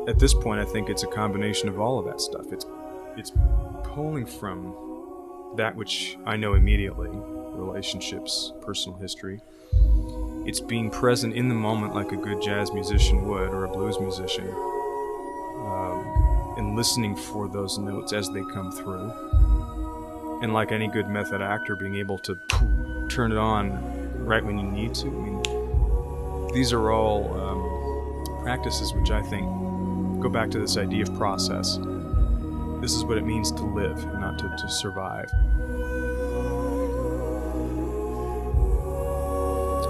at this point, I think it's a combination of all of that stuff. It's pulling from that which I know immediately, relationships, personal history. It's being present in the moment like a good jazz musician would, or a blues musician, and listening for those notes as they come through. And like any good method actor, being able to turn it on right when you need to. I mean, these are all practices which I think go back to this idea of process. This is what it means to live, and not to survive.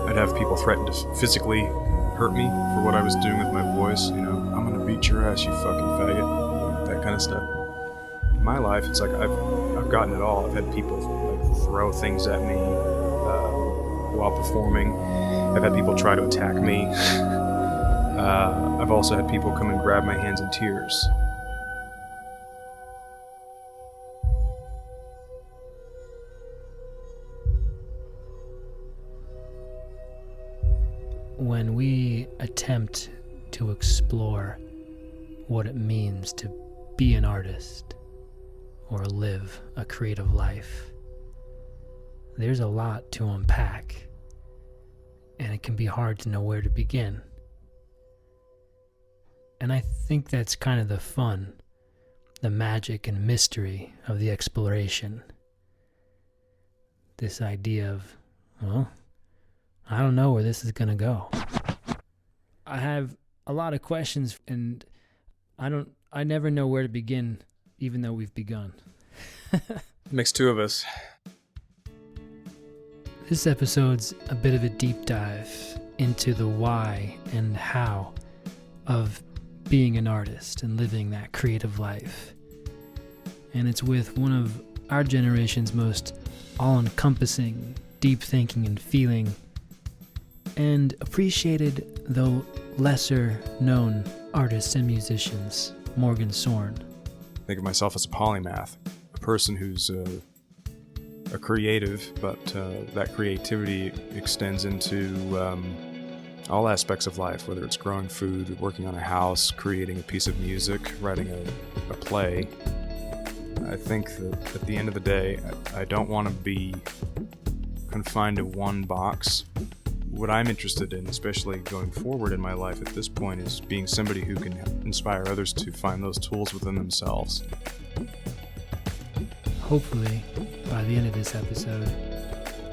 I'd have people threaten to physically hurt me for what I was doing with my voice. You know, I'm gonna beat your ass, you fucking faggot. That kind of stuff. In my life, it's like I've gotten it all. I've had people like throw things at me while performing. I've had people try to attack me. I've also had people come and grab my hands in tears. When we attempt to explore what it means to be an artist or live a creative life, there's a lot to unpack, and it can be hard to know where to begin. And I think that's kind of the fun, the magic and mystery of the exploration. This idea of, well, I don't know where this is going to go. I have a lot of questions, and I never know where to begin, even though we've begun. Makes two of us. This episode's a bit of a deep dive into the why and how of being an artist and living that creative life. And it's with one of our generation's most all-encompassing, deep thinking and feeling, and appreciated though lesser known artists and musicians, Morgan Sorne. Think of myself as a polymath, a person who's a creative, but that creativity extends into all aspects of life, whether it's growing food, working on a house, creating a piece of music, writing a play. I think that at the end of the day, I don't want to be confined to one box. What I'm interested in, especially going forward in my life at this point, is being somebody who can inspire others to find those tools within themselves. Hopefully, by the end of this episode,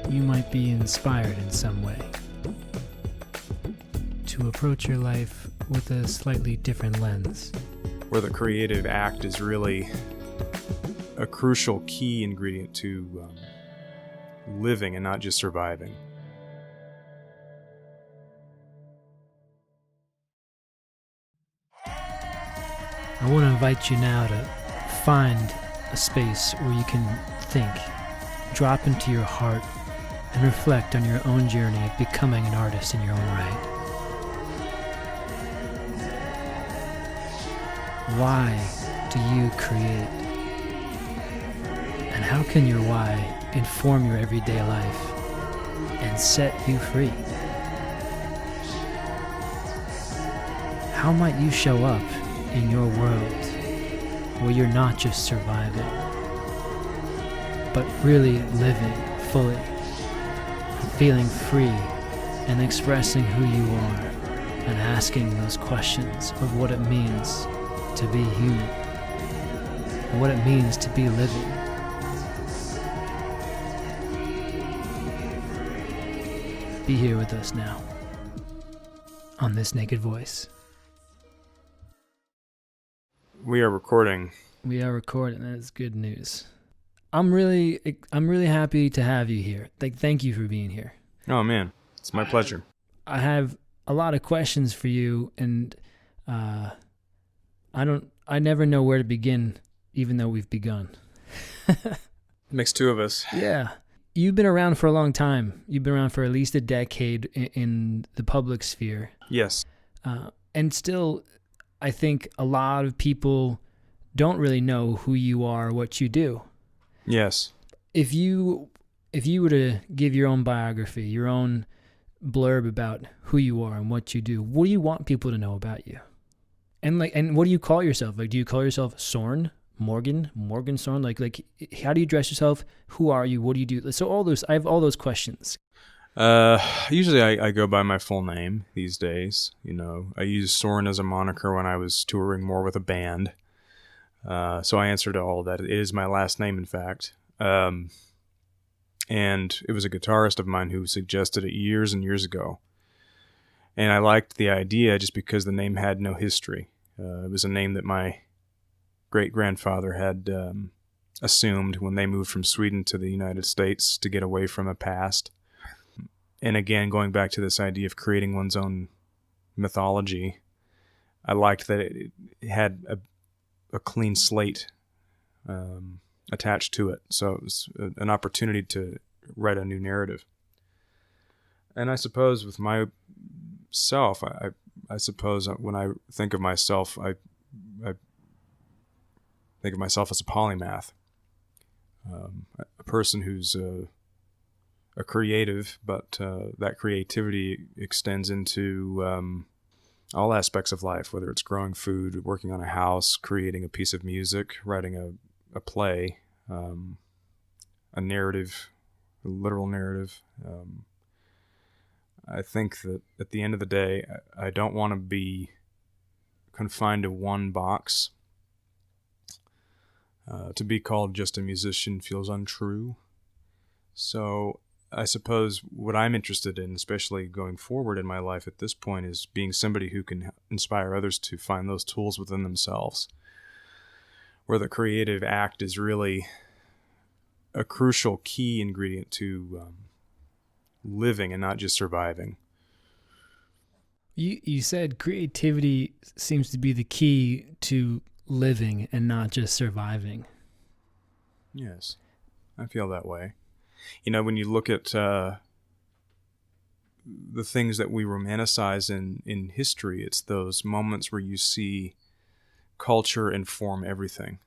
you might be inspired in some way to approach your life with a slightly different lens. Where the creative act is really a crucial key ingredient to living and not just surviving. I want to invite you now to find a space where you can think, drop into your heart, and reflect on your own journey of becoming an artist in your own right. Why do you create? And how can your why inform your everyday life and set you free? How might you show up in your world where you're not just surviving, but really living fully, feeling free, and expressing who you are, and asking those questions of what it means to be human, and what it means to be living. Be here with us now on This Naked Voice. We are recording. We are recording. That's good news. I'm really happy to have you here. Thank you for being here. Oh man, it's my pleasure. I have a lot of questions for you, and I never know where to begin, even though we've begun. Makes two of us. Yeah. You've been around for a long time. You've been around for at least a decade in the public sphere. Yes. And still, I think a lot of people don't really know who you are, what you do. Yes. If you were to give your own biography, your own blurb about who you are and what you do, what do you want people to know about you? And what do you call yourself? Like, do you call yourself Sorne? Morgan Sorne? Like, how do you dress yourself? Who are you? What do you do? So I have all those questions. Usually I go by my full name these days. I used Sorne as a moniker when I was touring more with a band. So I answer to all of that. It is my last name, in fact. And it was a guitarist of mine who suggested it years and years ago. And I liked the idea just because the name had no history. It was a name that my great-grandfather had assumed when they moved from Sweden to the United States to get away from a past. And again, going back to this idea of creating one's own mythology, I liked that it had a clean slate attached to it. So it was an opportunity to write a new narrative. And I suppose with myself, I suppose when I think of myself, I think of myself as a polymath, a person who's a creative, but that creativity extends into all aspects of life, whether it's growing food, working on a house, creating a piece of music, writing a play, a narrative, a literal narrative. I think that at the end of the day, I don't want to be confined to one box. To be called just a musician feels untrue. So I suppose what I'm interested in, especially going forward in my life at this point, is being somebody who can inspire others to find those tools within themselves, where the creative act is really a crucial key ingredient to living and not just surviving. You said creativity seems to be the key to living and not just surviving. Yes, I feel that way. When you look at the things that we romanticize in history, it's those moments where you see culture inform everything.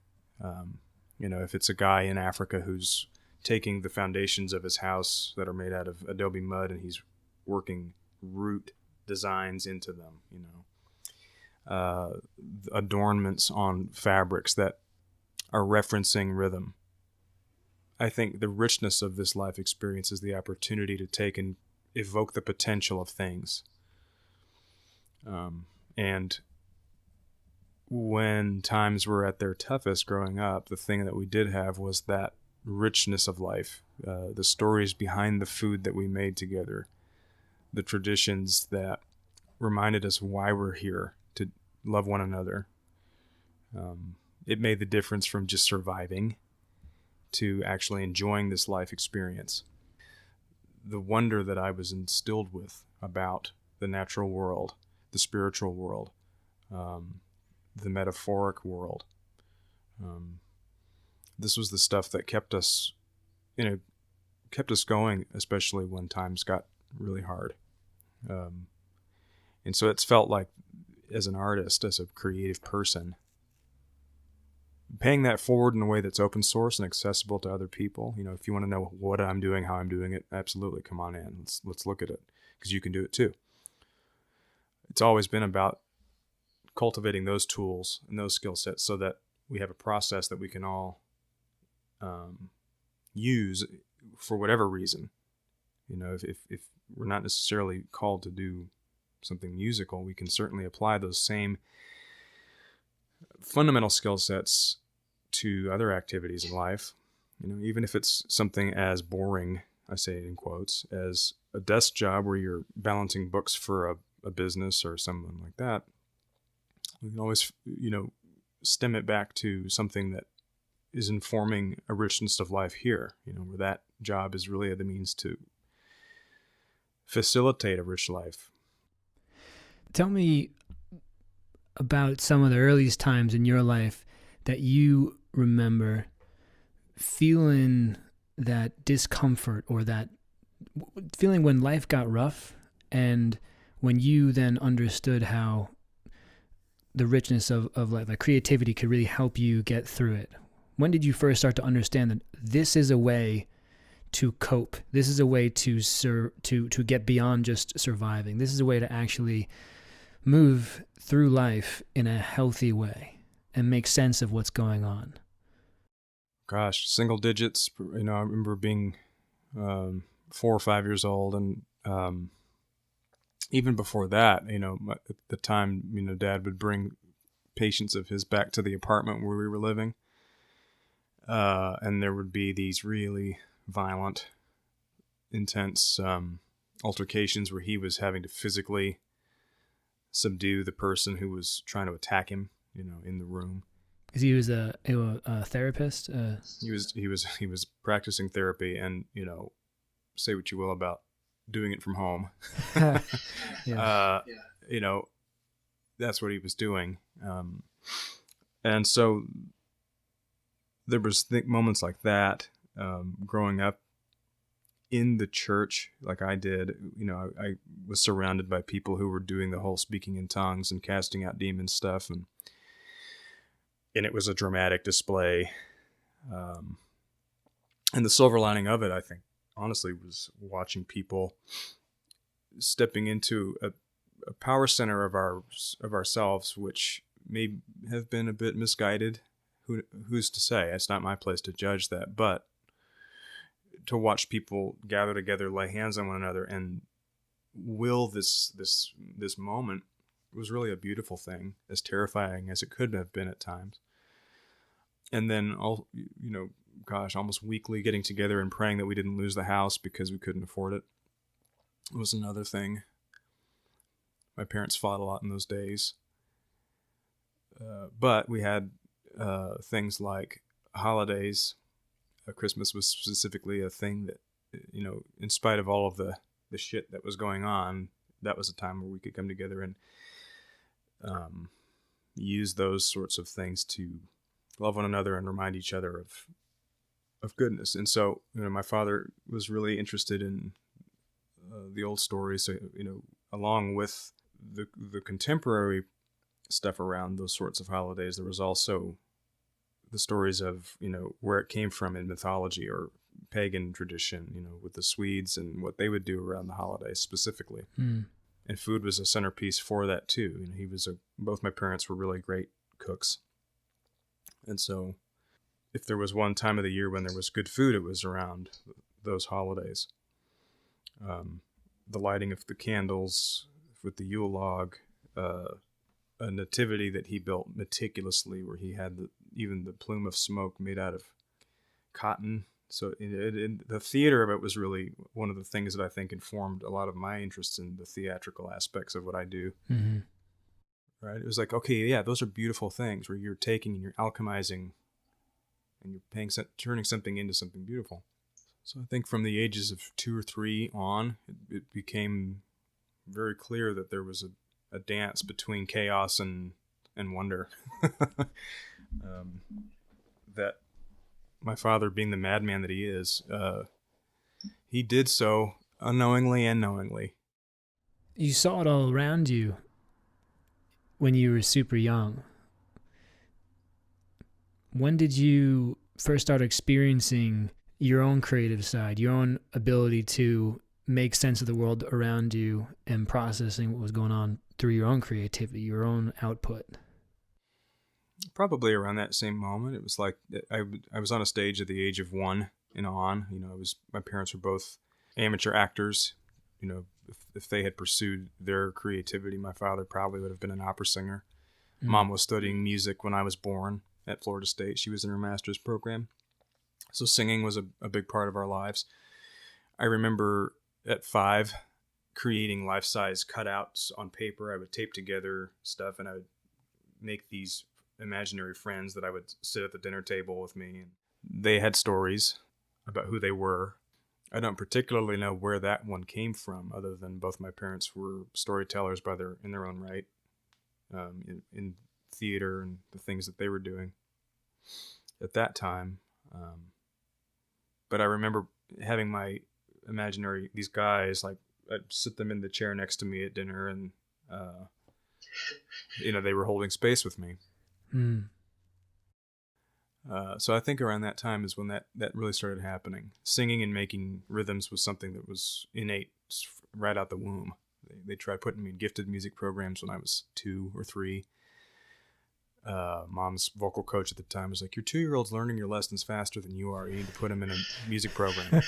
If it's a guy in Africa who's taking the foundations of his house that are made out of adobe mud and he's working root designs into them, adornments on fabrics that are referencing rhythm. I think the richness of this life experience is the opportunity to take and evoke the potential of things. And when times were at their toughest growing up, the thing that we did have was that richness of life, the stories behind the food that we made together, the traditions that reminded us why we're here, to love one another. It made the difference from just surviving to actually enjoying this life experience. The wonder that I was instilled with about the natural world, the spiritual world, the metaphoric world. This was the stuff that kept us going, especially when times got really hard. And so it's felt like, as an artist, as a creative person, paying that forward in a way that's open source and accessible to other people. If you want to know what I'm doing, how I'm doing it, absolutely, come on in. Let's look at it, because you can do it too. It's always been about cultivating those tools and those skill sets so that we have a process that we can all use for whatever reason. If we're not necessarily called to do something musical, we can certainly apply those same fundamental skill sets to other activities in life. Even if it's something as boring, I say it in quotes, as a desk job where you're balancing books for a business or something like that, we can always, stem it back to something that is informing a richness of life here, where that job is really the means to facilitate a rich life. Tell me about some of the earliest times in your life that you remember feeling that discomfort, or that feeling when life got rough, and when you then understood how the richness of like creativity could really help you get through it. When did you first start to understand that this is a way to cope? This is a way to get beyond just surviving. This is a way to actually move through life in a healthy way and make sense of what's going on? Gosh, single digits. I remember being 4 or 5 years old, and even before that, at the time, Dad would bring patients of his back to the apartment where we were living, and there would be these really violent, intense altercations where he was having to physically subdue the person who was trying to attack him, in the room. Because he was a therapist. He was practicing therapy, and say what you will about doing it from home. Yeah. That's what he was doing, and so there was moments like that growing up in the church, like I did. I was surrounded by people who were doing the whole speaking in tongues and casting out demons stuff, and it was a dramatic display. And the silver lining of it, I think, honestly, was watching people stepping into a power center of ourselves, which may have been a bit misguided. Who's to say? It's not my place to judge that, but to watch people gather together, lay hands on one another, and will this moment was really a beautiful thing, as terrifying as it could have been at times. And then, almost weekly getting together and praying that we didn't lose the house because we couldn't afford it. It was another thing. My parents fought a lot in those days. But we had things like holidays. Christmas was specifically a thing that, in spite of all of the shit that was going on, that was a time where we could come together and use those sorts of things to love one another and remind each other of goodness. And so, my father was really interested in the old stories, so, along with the contemporary stuff around those sorts of holidays, there was also the stories of, where it came from in mythology or pagan tradition, with the Swedes and what they would do around the holidays specifically. Mm. And food was a centerpiece for that too. Both my parents were really great cooks. And so if there was one time of the year when there was good food, it was around those holidays. The lighting of the candles with the Yule log, a nativity that he built meticulously, where he had even the plume of smoke made out of cotton. So the theater of it was really one of the things that I think informed a lot of my interest in the theatrical aspects of what I do. Mm-hmm. Right? It was like, okay, yeah, those are beautiful things where you're taking and you're alchemizing and you're turning something into something beautiful. So I think from the ages of 2 or 3 on, it became very clear that there was a dance between chaos and wonder. That my father, being the madman that he is, he did so unknowingly and knowingly. You saw it all around you when you were super young. When did you first start experiencing your own creative side, your own ability to make sense of the world around you and processing what was going on through your own creativity, your own output? Probably around that same moment. It was like I was on a stage at the age of 1 and on. My parents were both amateur actors. If they had pursued their creativity, my father probably would have been an opera singer. Mm. Mom was studying music when I was born at Florida State. She was in her master's program. So singing was a big part of our lives. I remember at 5 creating life-size cutouts on paper. I would tape together stuff, and I would make these imaginary friends that I would sit at the dinner table with me. They had stories about who they were. I don't particularly know where that one came from, other than both my parents were storytellers in their own right, in theater and the things that they were doing at that time. But I remember having my these guys, like I'd sit them in the chair next to me at dinner, and they were holding space with me. Mm. So I think around that time is when that really started happening. Singing and making rhythms was something that was innate right out the womb. They tried putting me in gifted music programs when I was 2 or 3. Mom's vocal coach at the time was like, your 2-year-old's learning your lessons faster than you are. You need to put him in a music program.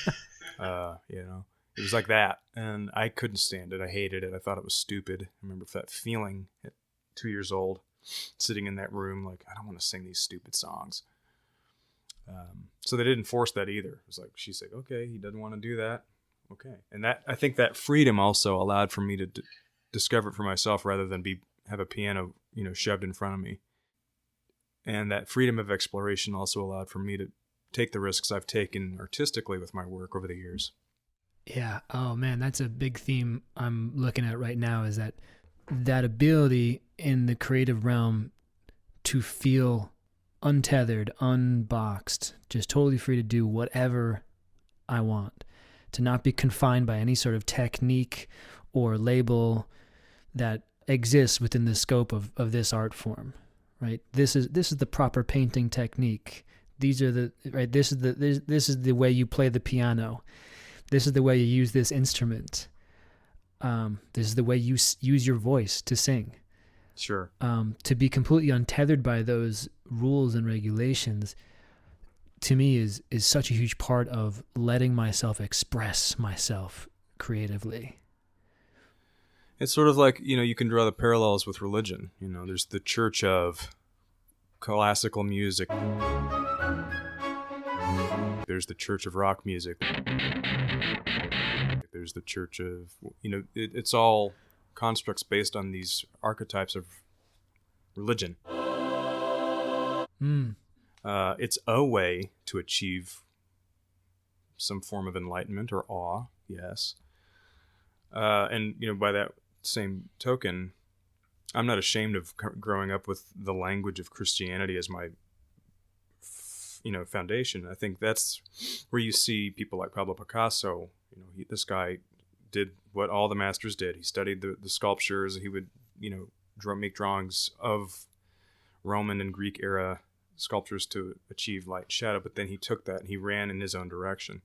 It was like that. And I couldn't stand it. I hated it. I thought it was stupid. I remember that feeling at 2 years old, sitting in that room, like, I don't want to sing these stupid songs. So they didn't force that either. It was like, she's like, okay, he doesn't want to do that. Okay. And that, I think that freedom also allowed for me to discover it for myself rather than have a piano, shoved in front of me. And that freedom of exploration also allowed for me to take the risks I've taken artistically with my work over the years. Yeah. Oh man, that's a big theme I'm looking at right now, is that ability in the creative realm to feel untethered, unboxed, just totally free to do whatever I want, to not be confined by any sort of technique or label that exists within the scope of this art form. Right. This is the proper painting technique. These are this is the way you play the piano. This is the way you use this instrument. This is the way you use your voice to sing. Sure. To be completely untethered by those rules and regulations, to me, is such a huge part of letting myself express myself creatively. It's sort of like, you can draw the parallels with religion. There's the church of classical music. There's the church of rock music. There's the church of, it's all constructs based on these archetypes of religion. It's a way to achieve some form of enlightenment or awe, yes. And, by that same token, I'm not ashamed of growing up with the language of Christianity as my, foundation. I think that's where you see people like Pablo Picasso. This guy did what all the masters did. He studied the sculptures. He would, make drawings of Roman and Greek era sculptures to achieve light and shadow. But then he took that and he ran in his own direction.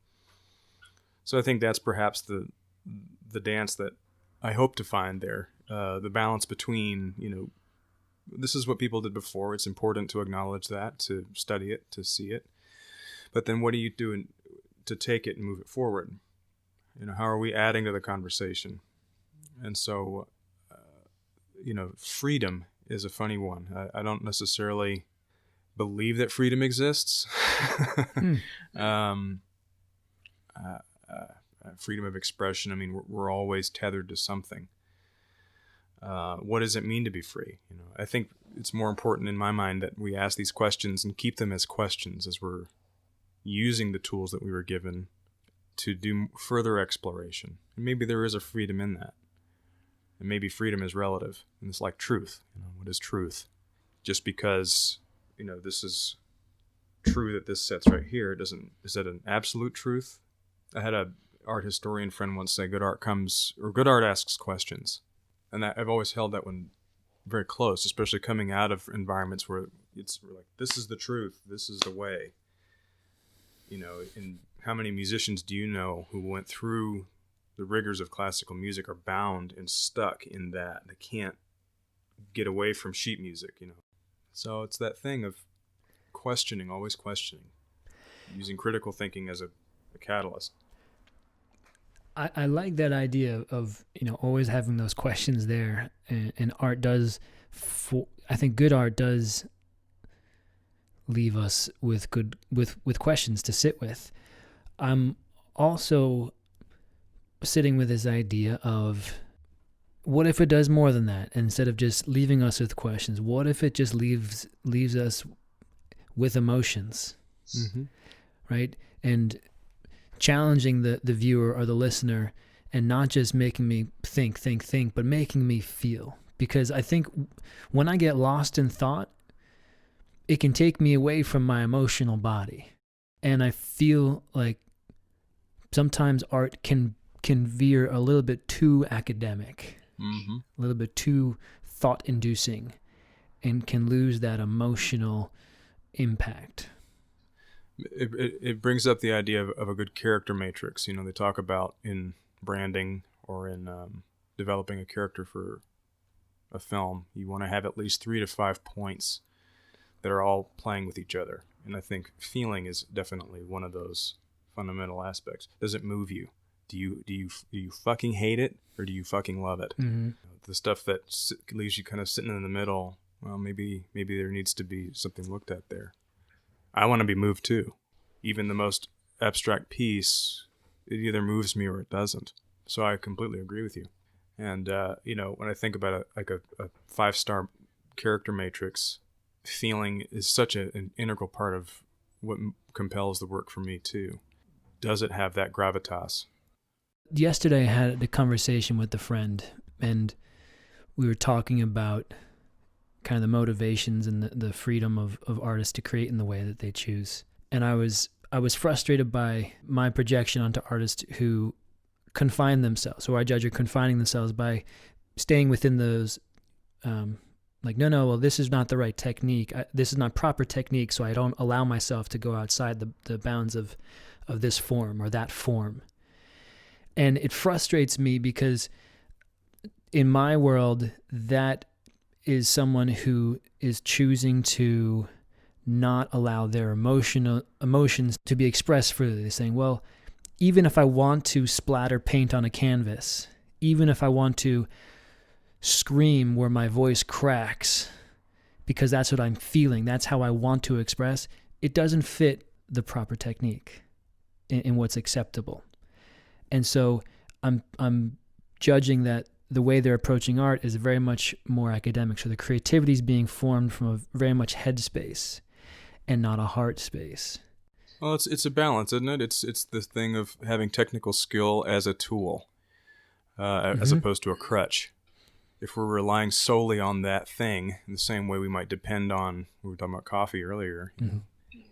So I think that's perhaps the dance that I hope to find there. The balance between, this is what people did before. It's important to acknowledge that, to study it, to see it. But then what are you doing to take it and move it forward? How are we adding to the conversation? And so, freedom is a funny one. I don't necessarily believe that freedom exists. Freedom of expression. I mean, we're always tethered to something. What does it mean to be free? I think it's more important in my mind that we ask these questions and keep them as questions as we're using the tools that we were given to do further exploration. And maybe there is a freedom in that. And maybe freedom is relative. And it's like truth. What is truth? Just because, this is true that this sits right here, is that an absolute truth? I had a art historian friend once say, good art asks questions. And I've always held that one very close, especially coming out of environments where we're like, this is the truth, this is the way. And how many musicians do you know who went through the rigors of classical music are bound and stuck in that? They can't get away from sheet music, So it's that thing of questioning, always questioning, using critical thinking as a catalyst. I like that idea of, always having those questions there, and art does, I think good art does leave us with questions to sit with. I'm also sitting with this idea of, what if it does more than that? Instead of just leaving us with questions, what if it just leaves us with emotions, right? And challenging the viewer or the listener, and not just making me think, but making me feel. Because I think when I get lost in thought, it can take me away from my emotional body. And I feel like sometimes art can veer a little bit too academic, a little bit too thought-inducing, and can lose that emotional impact. It brings up the idea of a good character matrix. They talk about in branding or in developing a character for a film, you want to have at least 3 to 5 points that are all playing with each other. And I think feeling is definitely one of those fundamental aspects. Does it move you? Do you fucking hate it, or do you fucking love it? Mm-hmm. The stuff that leaves you kind of sitting in the middle, well, maybe there needs to be something looked at there. I want to be moved too. Even the most abstract piece, it either moves me or it doesn't. So I completely agree with you. And when I think about a 5-star character matrix, feeling is such an integral part of what compels the work for me too. Does it have that gravitas? Yesterday I had a conversation with a friend, and we were talking about kind of the motivations and the freedom of artists to create in the way that they choose. And I was frustrated by my projection onto artists who confine themselves, or I judge are confining themselves by staying within those, this is not the right technique. This is not proper technique, so I don't allow myself to go outside the bounds of this form or that form. And it frustrates me because in my world, that is someone who is choosing to not allow their emotions to be expressed freely. They're saying, well, even if I want to splatter paint on a canvas, even if I want to scream where my voice cracks, because that's what I'm feeling, that's how I want to express, it doesn't fit the proper technique in what's acceptable. And so I'm judging that the way they're approaching art is very much more academic. So the creativity is being formed from a very much head space and not a heart space. Well, it's a balance, isn't it? It's the thing of having technical skill as a tool, as opposed to a crutch. If we're relying solely on that thing, in the same way we might depend on, we were talking about coffee earlier,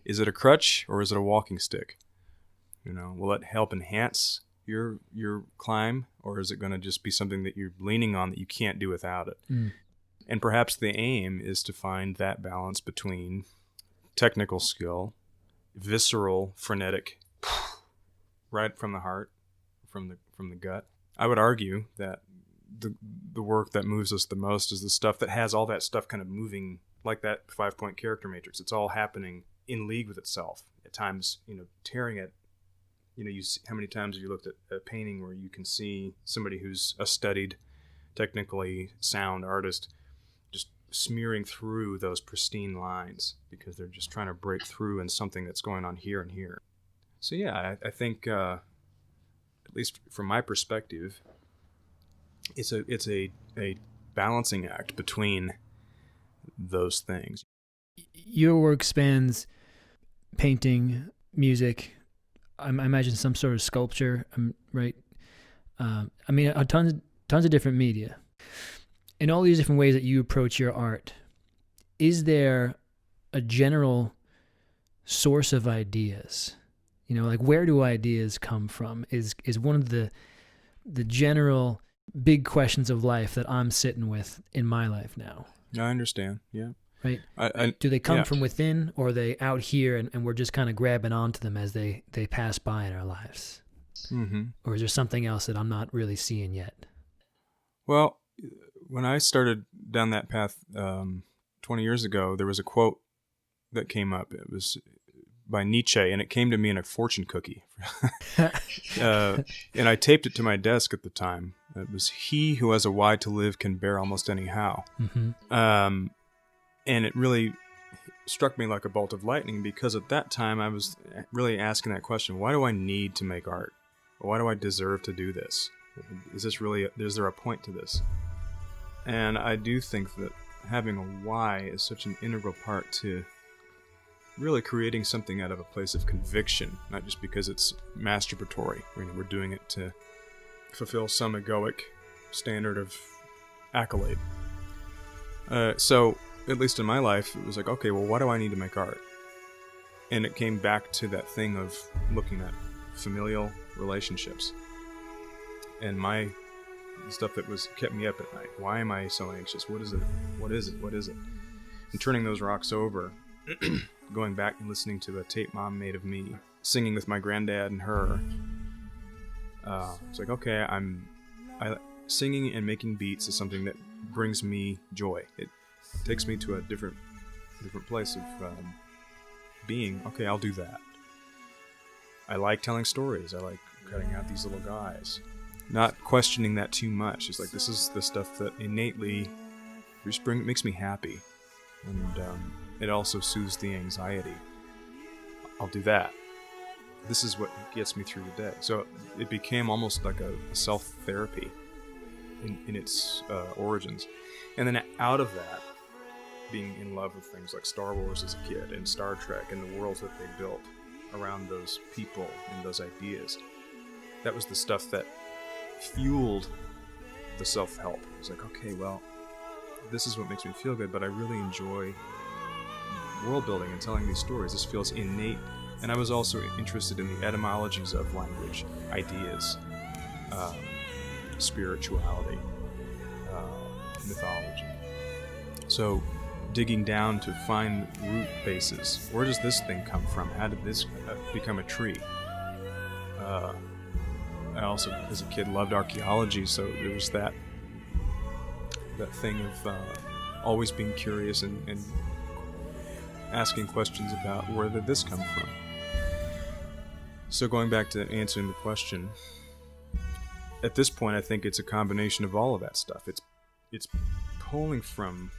is it a crutch or is it a walking stick? Will it help enhance your climb, or is it going to just be something that you're leaning on that you can't do without it? And perhaps the aim is to find that balance between technical skill, visceral, frenetic, right from the heart, from the gut. I would argue that the work that moves us the most is the stuff that has all that stuff kind of moving, like that 5-point character matrix. It's all happening in league with itself. At times, tearing at. You see, how many times have you looked at a painting where you can see somebody who's a studied, technically sound artist just smearing through those pristine lines because they're just trying to break through in something that's going on here and here. So yeah, I think, at least from my perspective, it's a balancing act between those things. Your work spans painting, music, I imagine some sort of sculpture, right? Tons of different media. In all these different ways that you approach your art, is there a general source of ideas? Where do ideas come from? Is one of the general big questions of life that I'm sitting with in my life now. I understand, yeah. Right? Do they come from within, or are they out here and we're just kind of grabbing onto them as they pass by in our lives? Mm-hmm. Or is there something else that I'm not really seeing yet? Well, when I started down that path 20 years ago, there was a quote that came up. It was by Nietzsche, and it came to me in a fortune cookie. And I taped it to my desk at the time. It was, "He who has a why to live can bear almost anyhow." Mm-hmm. And it really struck me like a bolt of lightning, because at that time I was really asking that question: why do I need to make art? Why do I deserve to do this? Is there a point to this? And I do think that having a why is such an integral part to really creating something out of a place of conviction, not just because it's masturbatory. We're doing it to fulfill some egoic standard of accolade. So, at least in my life, it was like, okay, well, why do I need to make art? And it came back to that thing of looking at familial relationships and my stuff that kept me up at night. Why am I so anxious? What is it? What is it? What is it? And turning those rocks over, going back and listening to a tape Mom made of me singing with my granddad and her. It's like, okay, singing and making beats is something that brings me joy. It takes me to a different place of being. Okay, I'll do that. I like telling stories. I like cutting out these little guys. Not questioning that too much. It's like, this is the stuff that innately makes me happy. And it also soothes the anxiety. I'll do that. This is what gets me through the day. So it became almost like a self-therapy in its origins. And then out of that, being in love with things like Star Wars as a kid and Star Trek and the worlds that they built around those people and those ideas, that was the stuff that fueled the self-help. It's like, okay, well, this is what makes me feel good, but I really enjoy world building and telling these stories. This feels innate. And I was also interested in the etymologies of language, ideas, spirituality, mythology. So digging down to find root bases. Where does this thing come from? How did this become a tree? I also, as a kid, loved archaeology, so there was that thing of always being curious and asking questions about where did this come from. So going back to answering the question, at this point I think it's a combination of all of that stuff. It's pulling from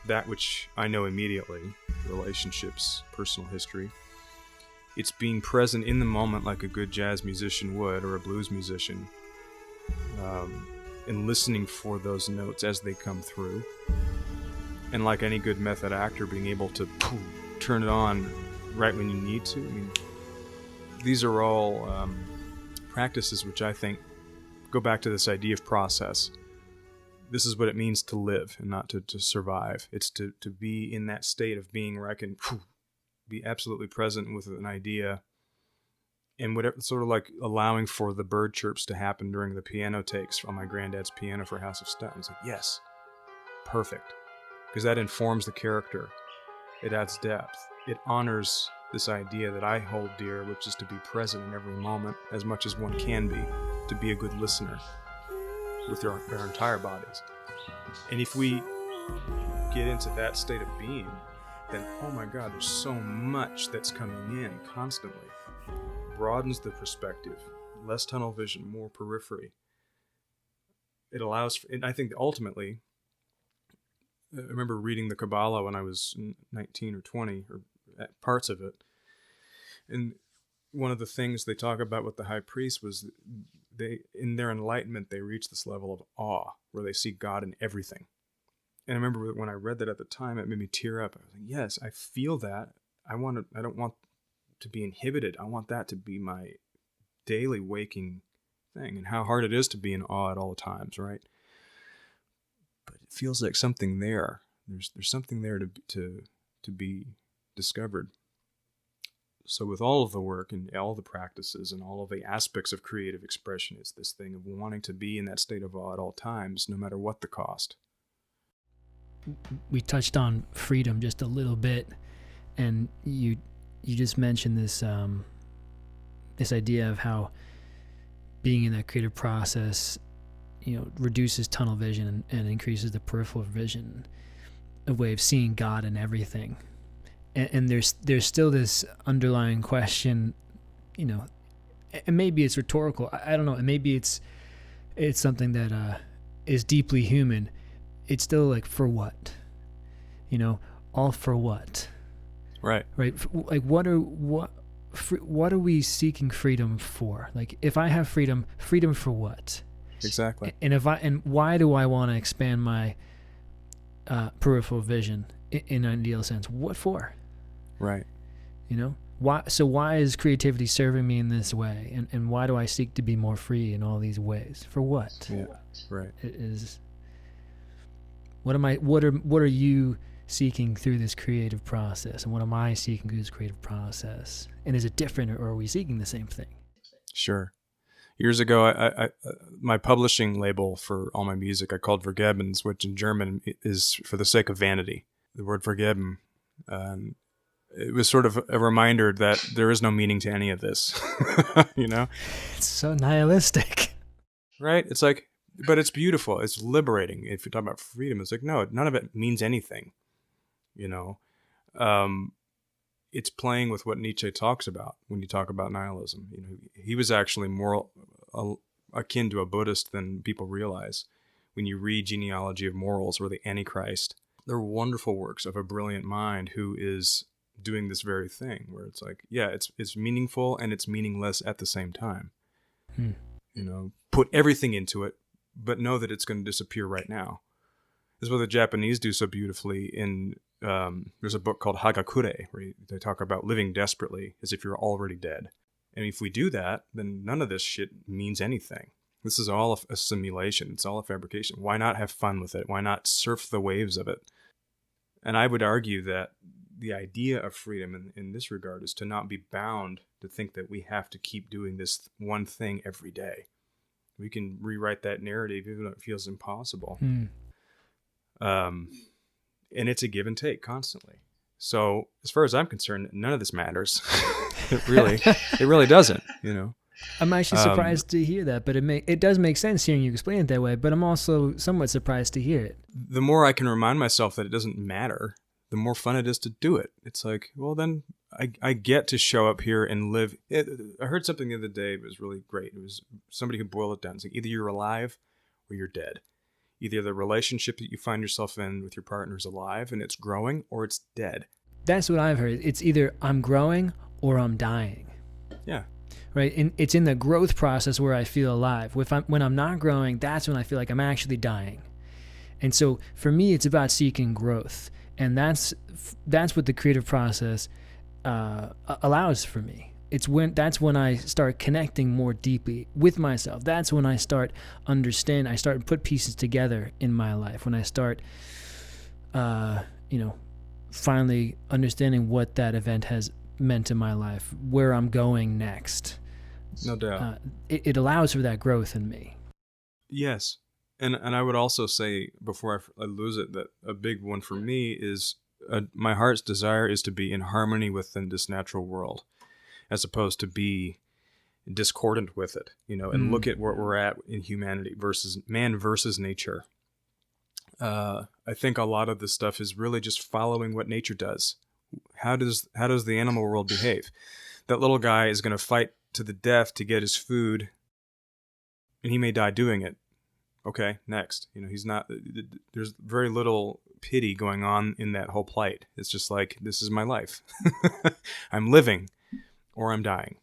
that which I know immediately, relationships, personal history. It's being present in the moment like a good jazz musician would, or a blues musician, and listening for those notes as they come through. And like any good method actor, being able to turn it on right when you need to. I mean, these are all practices which I think go back to this idea of process. This is what it means to live and not to survive. It's to be in that state of being where I can be absolutely present with an idea, and whatever, sort of like allowing for the bird chirps to happen during the piano takes on my granddad's piano for House of Stone. It's like, yes, perfect. Because that informs the character. It adds depth. It honors this idea that I hold dear, which is to be present in every moment as much as one can be, to be a good listener with their entire bodies. And if we get into that state of being, then, oh my God, there's so much that's coming in constantly. Broadens the perspective, less tunnel vision, more periphery. It allows for, and I think ultimately, I remember reading the Kabbalah when I was 19 or 20, or parts of it. And one of the things they talk about with the high priest was they, in their enlightenment, they reach this level of awe where they see God in everything. And I remember when I read that at the time, it made me tear up. I was like, yes, I feel that. I don't want to be inhibited. I want that to be my daily waking thing. And how hard it is to be in awe at all times, right? But it feels like something there. There's something there to be discovered. So with all of the work and all the practices and all of the aspects of creative expression, it's this thing of wanting to be in that state of awe at all times, no matter what the cost. We touched on freedom just a little bit, and you just mentioned this this idea of how being in that creative process, reduces tunnel vision and increases the peripheral vision, a way of seeing God in everything. And there's still this underlying question, and maybe it's rhetorical. I don't know. And maybe it's something that is deeply human. It's still like, for what? All for what? Right. Right. Like, what are we seeking freedom for? Like, if I have freedom for what? Exactly. And why do I want to expand my peripheral vision in an ideal sense? What for? Right. Why? So why is creativity serving me in this way? And why do I seek to be more free in all these ways? For what? Yeah. Right. It is. What are you seeking through this creative process? And what am I seeking through this creative process? And is it different, or are we seeking the same thing? Sure. Years ago, I my publishing label for all my music, I called Vergebens, which in German is for the sake of vanity. The word vergeben. It was sort of a reminder that there is no meaning to any of this, It's so nihilistic. Right? It's like, but it's beautiful. It's liberating. If you're talking about freedom, it's like, no, none of it means anything. You know, it's playing with what Nietzsche talks about when you talk about nihilism. You know, he was actually more akin to a Buddhist than people realize. When you read Genealogy of Morals or the Antichrist, they're wonderful works of a brilliant mind who is doing this very thing, where it's like, yeah, it's meaningful and it's meaningless at the same time. You know, put everything into it, but know that it's going to disappear right now. This is what the Japanese do so beautifully in, there's a book called Hagakure, where they talk about living desperately as if you're already dead. And if we do that, then none of this shit means anything. This is all a simulation. It's all a fabrication. Why not have fun with it? Why not surf the waves of it? And I would argue that the idea of freedom in this regard is to not be bound to think that we have to keep doing this one thing every day. We can rewrite that narrative even though it feels impossible. And it's a give and take constantly. So as far as I'm concerned, none of this matters. It really doesn't, you know. I'm actually surprised to hear that, but it does make sense hearing you explain it that way, but I'm also somewhat surprised to hear it. The more I can remind myself that it doesn't matter, the more fun it is to do it. It's like, well, then I get to show up here and live. I heard something the other day. It was really great. It was somebody who boiled it down. It's like either you're alive or you're dead. Either the relationship that you find yourself in with your partner is alive and it's growing, or it's dead. That's what I've heard. It's either I'm growing or I'm dying. Yeah. Right? And it's in the growth process where I feel alive. When I'm not growing, that's when I feel like I'm actually dying. And so for me, it's about seeking growth. And that's what the creative process allows for me. That's when I start connecting more deeply with myself. That's when I start understand. I start to put pieces together in my life. When I start, finally understanding what that event has meant in my life, where I'm going next. No doubt. It allows for that growth in me. Yes. And I would also say, before I lose it, that a big one for me is my heart's desire is to be in harmony within this natural world, as opposed to be discordant with it, you know, and look at where we're at in humanity versus man versus nature. I think a lot of this stuff is really just following what nature does. How does the animal world behave? That little guy is going to fight to the death to get his food, and he may die doing it. Okay, next. You know, he's not. There's very little pity going on in that whole plight. It's just like, this is my life. I'm living, or I'm dying.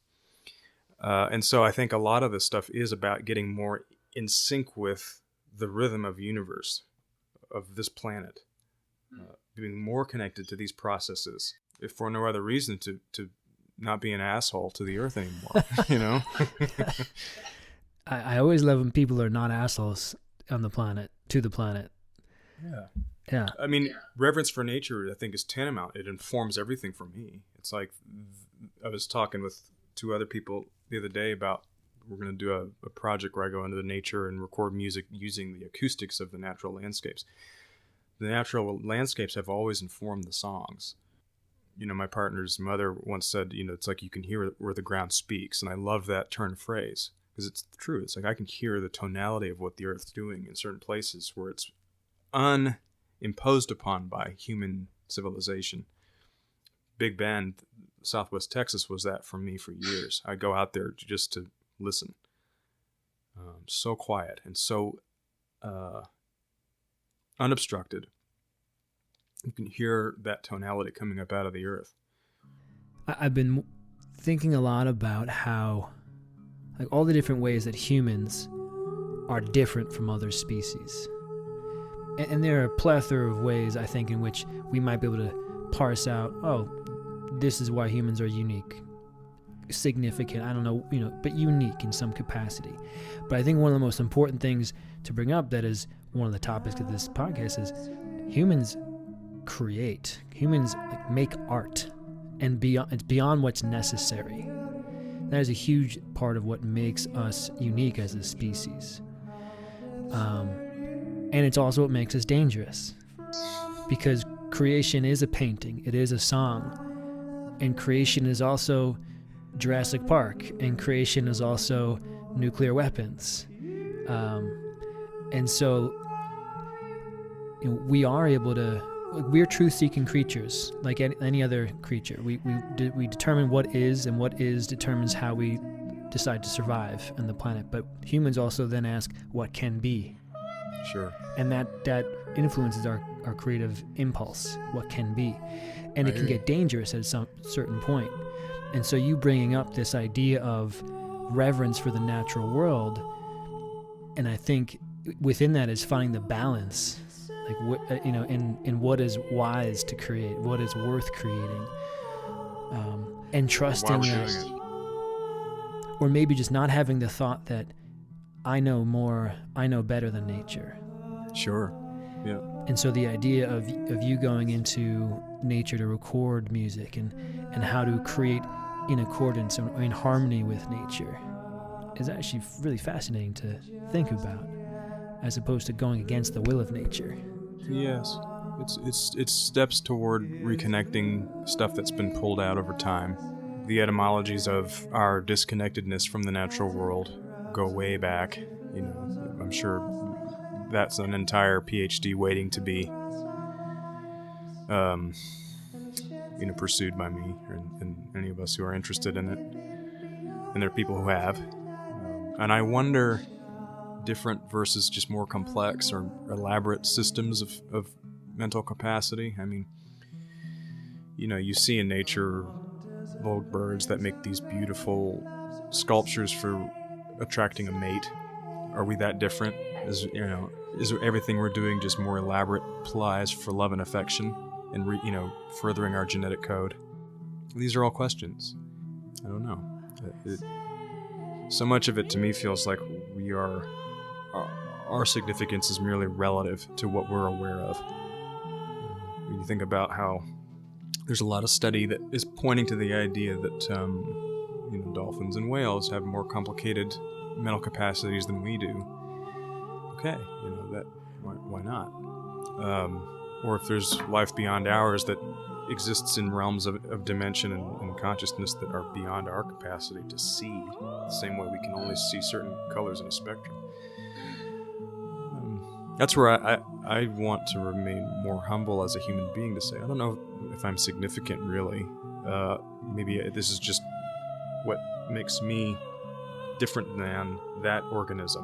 And so I think a lot of this stuff is about getting more in sync with the rhythm of universe, of this planet, being more connected to these processes, if for no other reason to not be an asshole to the earth anymore, you know? I always love when people are not assholes on the planet, to the planet. Yeah. Yeah. I mean, reverence for nature, I think, is tantamount. It informs everything for me. It's like, I was talking with two other people the other day about, we're going to do a project where I go into the nature and record music using the acoustics of the natural landscapes. The natural landscapes have always informed the songs. You know, my partner's mother once said, you know, it's like you can hear where the ground speaks. And I love that turn of phrase, because it's true. It's like I can hear the tonality of what the earth's doing in certain places where it's unimposed upon by human civilization. Big Bend, Southwest Texas, was that for me for years. I go out there just to listen. So quiet and so unobstructed. You can hear that tonality coming up out of the earth. I've been thinking a lot about how, like, all the different ways that humans are different from other species. And there are a plethora of ways, I think, in which we might be able to parse out, oh, this is why humans are unique, significant, I don't know, you know, but unique in some capacity. But I think one of the most important things to bring up, that is one of the topics of this podcast, is humans create. Humans make art, and it's beyond what's necessary. That is a huge part of what makes us unique as a species. And it's also what makes us dangerous, because creation is a painting, it is a song, and creation is also Jurassic Park, and creation is also nuclear weapons. And so, we are able to. We're truth-seeking creatures, like any other creature. We determine what is, and what is determines how we decide to survive on the planet. But humans also then ask, what can be? Sure. And that influences our creative impulse, what can be. And it can get dangerous at some certain point. And so you bringing up this idea of reverence for the natural world, and I think within that is finding the balance, like in what is wise to create, what is worth creating, and trusting that, or maybe just not having the thought that I know better than nature. Sure. Yeah. And so the idea of you going into nature to record music and how to create in accordance or in harmony with nature is actually really fascinating to think about, as opposed to going against the will of nature. Yes. It's steps toward reconnecting stuff that's been pulled out over time. The etymologies of our disconnectedness from the natural world go way back. I'm sure that's an entire PhD waiting to be pursued by me and any of us who are interested in it. And there are people who have. And I wonder, different versus just more complex or elaborate systems of mental capacity. I mean, you see in nature little birds that make these beautiful sculptures for attracting a mate. Are we that different? Is everything we're doing just more elaborate plies for love and affection and furthering our genetic code? These are all questions. I don't know. So much of it to me feels like our significance is merely relative to what we're aware of. When you think about how there's a lot of study that is pointing to the idea that dolphins and whales have more complicated mental capacities than we do. Okay, that why not? Or if there's life beyond ours that exists in realms of dimension and consciousness that are beyond our capacity to see, the same way we can only see certain colors in a spectrum. That's where I want to remain more humble as a human being, to say, I don't know if I'm significant really. Maybe this is just what makes me different than that organism.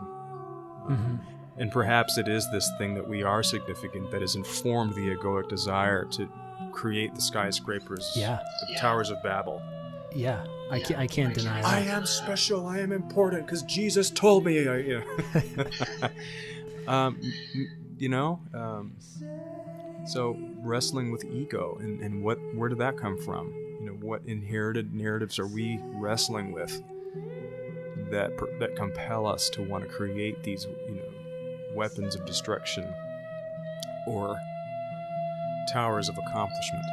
Mm-hmm. And perhaps it is this thing that we are significant that has informed the egoic desire to create the skyscrapers, the towers of Babel. Yeah, I can't deny that. I am special, I am important, because Jesus told me. So wrestling with ego and where did that come from? What inherited narratives are we wrestling with that compel us to want to create these, weapons of destruction or towers of accomplishment?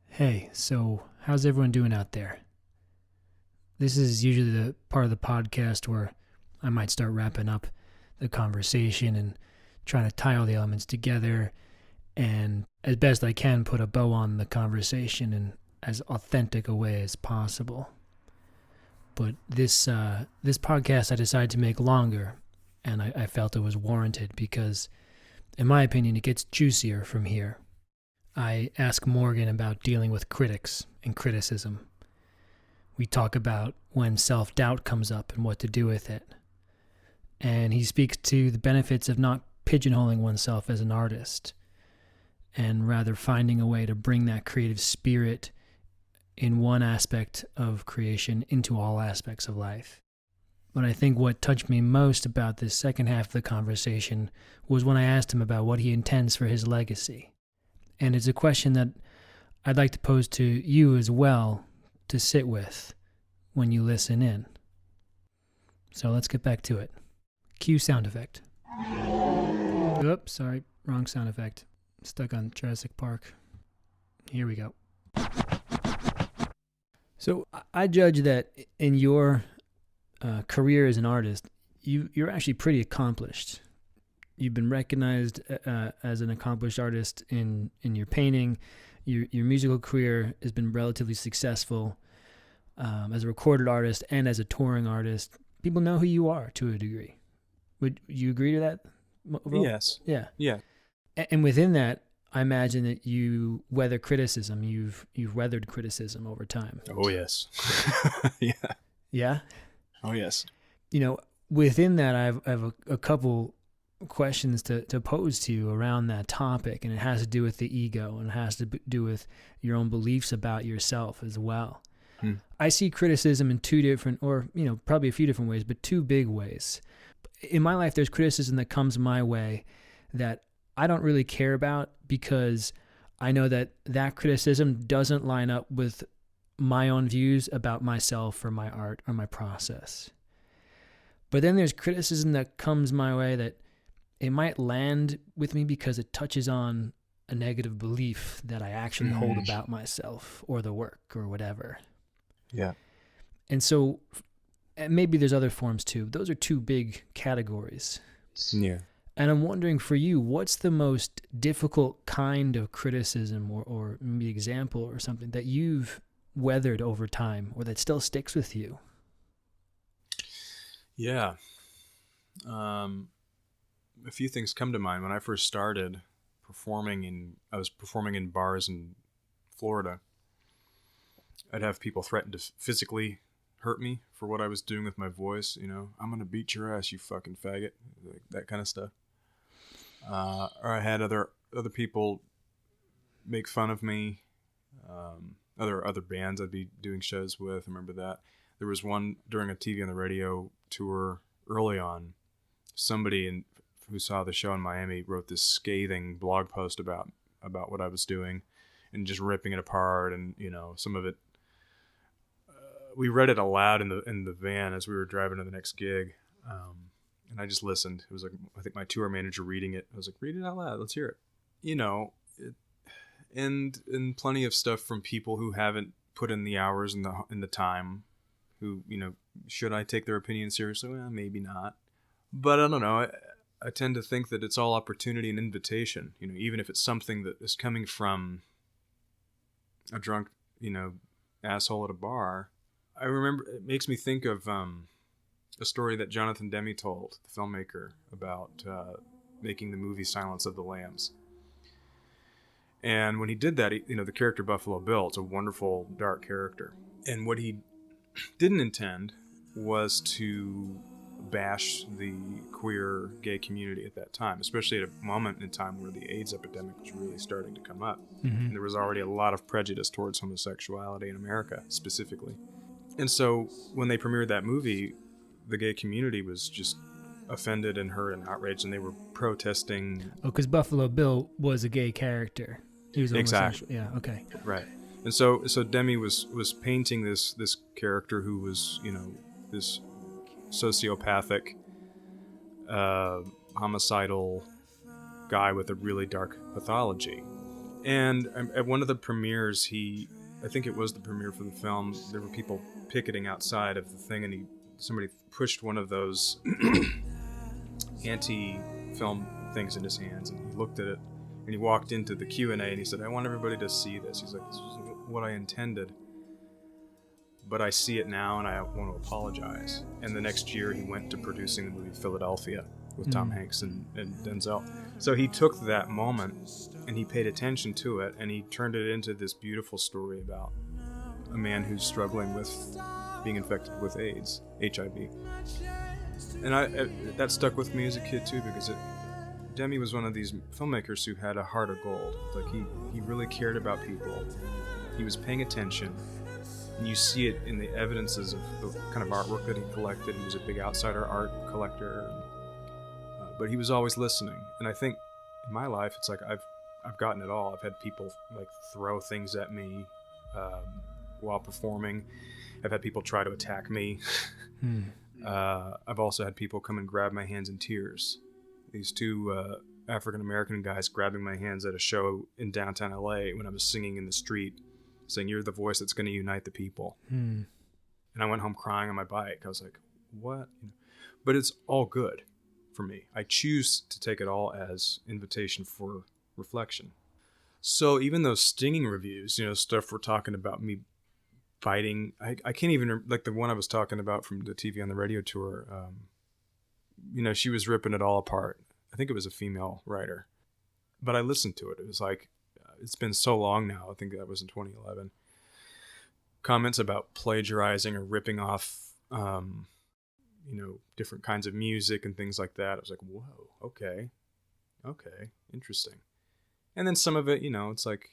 Hey, so how's everyone doing out there? This is usually the part of the podcast where I might start wrapping up the conversation and trying to tie all the elements together and, as best I can, put a bow on the conversation in as authentic a way as possible. But this podcast I decided to make longer, and I felt it was warranted because, in my opinion, it gets juicier from here. I ask Morgan about dealing with critics and criticism. We talk about when self-doubt comes up and what to do with it. And he speaks to the benefits of not pigeonholing oneself as an artist, and rather finding a way to bring that creative spirit in one aspect of creation into all aspects of life. But I think what touched me most about this second half of the conversation was when I asked him about what he intends for his legacy. And it's a question that I'd like to pose to you as well, to sit with when you listen in. So let's get back to it. Cue sound effect. Oops, sorry, wrong sound effect. Stuck on Jurassic Park. Here we go. So I judge that in your career as an artist, you're actually pretty accomplished. You've been recognized as an accomplished artist in your painting. Your musical career has been relatively successful. as a recorded artist and as a touring artist, people know who you are to a degree. Would you agree to that? Overall? Yes. Yeah. Yeah. And within that, I imagine that you weather criticism. You've weathered criticism over time. Oh, yes. Yeah. Yeah? Oh, yes. Within that, I have a couple questions to pose to you around that topic, and it has to do with the ego, and it has to do with your own beliefs about yourself as well. I see criticism in two different, or probably a few different ways, but two big ways. In my life, there's criticism that comes my way that I don't really care about, because I know that criticism doesn't line up with my own views about myself or my art or my process. But then there's criticism that comes my way that it might land with me because it touches on a negative belief that I actually hold about myself or the work or whatever. Yeah. And so, and maybe there's other forms too. Those are two big categories. Yeah. And I'm wondering for you, what's the most difficult kind of criticism or maybe example or something that you've weathered over time or that still sticks with you? Yeah. A few things come to mind. When I first started I was performing in bars in Florida. I'd have people threaten to physically hurt me for what I was doing with my voice. I'm going to beat your ass, you fucking faggot. Like that kind of stuff. Or I had other people make fun of me. Other bands I'd be doing shows with. I remember that. There was one during a TV on the radio tour early on. Somebody who saw the show in Miami wrote this scathing blog post about what I was doing and just ripping it apart. And, some of it, we read it aloud in the van as we were driving to the next gig. And I just listened. It was like, I think my tour manager reading it. I was like, read it out loud. Let's hear it. And plenty of stuff from people who haven't put in the hours and the time, who, should I take their opinion seriously? Well, maybe not. But I don't know. I tend to think that it's all opportunity and invitation, even if it's something that is coming from a drunk, asshole at a bar. I remember, it makes me think of a story that Jonathan Demme told, the filmmaker, about making the movie Silence of the Lambs. And when he did that, the character Buffalo Bill, it's a wonderful, dark character. And what he didn't intend was to bash the queer gay community at that time, especially at a moment in time where the AIDS epidemic was really starting to come up. Mm-hmm. And there was already a lot of prejudice towards homosexuality in America, specifically. And so when they premiered that movie, the gay community was just offended and hurt and outraged, and they were protesting. Oh, because Buffalo Bill was a gay character. He was exactly. Yeah. Okay. Right. And so Demme was painting this character who was, this sociopathic, homicidal guy with a really dark pathology. And at one of the premieres, I think it was the premiere for the film, there were people picketing outside of the thing, and somebody pushed one of those anti-film things in his hands, and he looked at it, and he walked into the Q&A, and he said, I want everybody to see this. He's like, this is what I intended, but I see it now, and I want to apologize. And the next year, he went to producing the movie Philadelphia with Tom Hanks and Denzel. So he took that moment, and he paid attention to it, and he turned it into this beautiful story about a man who's struggling with being infected with AIDS, HIV. And that stuck with me as a kid too, because Demme was one of these filmmakers who had a heart of gold. Like he really cared about people. He was paying attention, and you see it in the evidences of the kind of artwork that he collected. He was a big outsider art collector, but he was always listening. And I think in my life, it's like I've gotten it all. I've had people like throw things at me while performing. I've had people try to attack me. I've also had people come and grab my hands in tears. These two African-American guys grabbing my hands at a show in downtown LA when I was singing in the street, saying, you're the voice that's going to unite the people. And I went home crying on my bike. I was like, what? But it's all good for me. I choose to take it all as invitation for reflection. So even those stinging reviews, stuff we're talking about me fighting. I can't even, like the one I was talking about from the TV on the radio tour, she was ripping it all apart. I think it was a female writer, but I listened to it. It was like, it's been so long now. I think that was in 2011. Comments about plagiarizing or ripping off, different kinds of music and things like that. I was like, whoa, okay, interesting. And then some of it, it's like,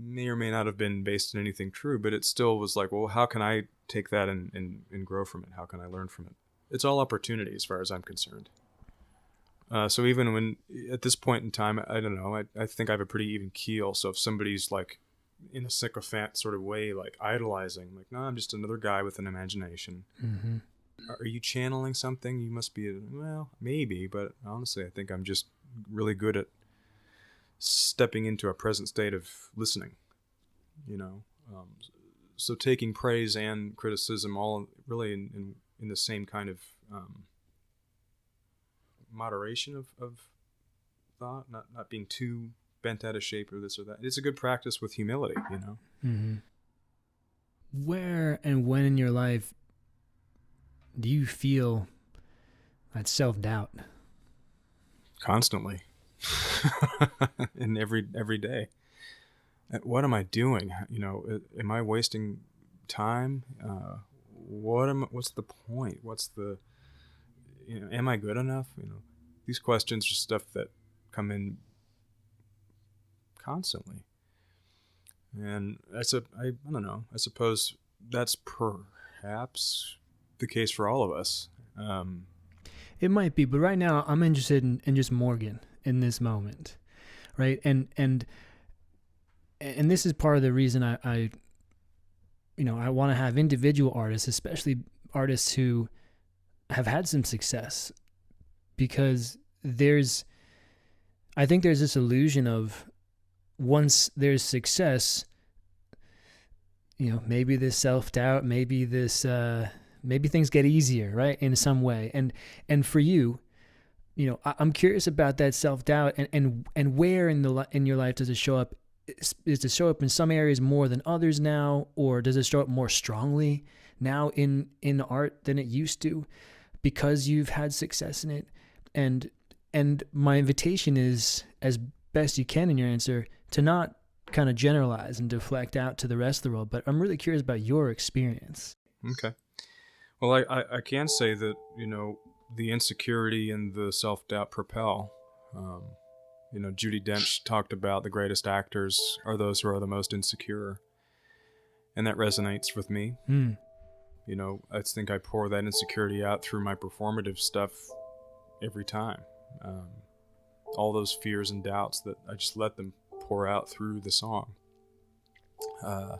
may or may not have been based in anything true, but it still was like, well, how can I take that and grow from it? How can I learn from it? It's all opportunity as far as I'm concerned. So even when, at this point in time, I don't know, I think I have a pretty even keel. So if somebody's like in a sycophant sort of way, like idolizing, like, no, I'm just another guy with an imagination. Mm-hmm. Are you channeling something? You must be, well, maybe, but honestly, I think I'm just really good at stepping into a present state of listening, so taking praise and criticism all really in the same kind of moderation of thought, not being too bent out of shape or this or that. It's a good practice with humility, Mm-hmm. Where and when in your life do you feel that self-doubt? Constantly. And every day. What am I doing? Am I wasting time? What's the point? Am I good enough? These questions are stuff that come in constantly. And I don't know. I suppose that's perhaps the case for all of us. It might be, but right now I'm interested in just Morgan in this moment, right? And this is part of the reason I want to have individual artists, especially artists who have had some success, because I think there's this illusion of once there's success, maybe this self-doubt, maybe things get easier, right? In some way. And for you, I'm curious about that self-doubt and where in your life does it show up? Does it show up in some areas more than others now, or does it show up more strongly now in art than it used to because you've had success in it? And my invitation is, as best you can in your answer, to not kind of generalize and deflect out to the rest of the world, but I'm really curious about your experience. Okay. Well, I can say that, the insecurity and the self-doubt propel. Judi Dench talked about the greatest actors are those who are the most insecure. And that resonates with me. I think I pour that insecurity out through my performative stuff every time. All those fears and doubts, that I just let them pour out through the song. I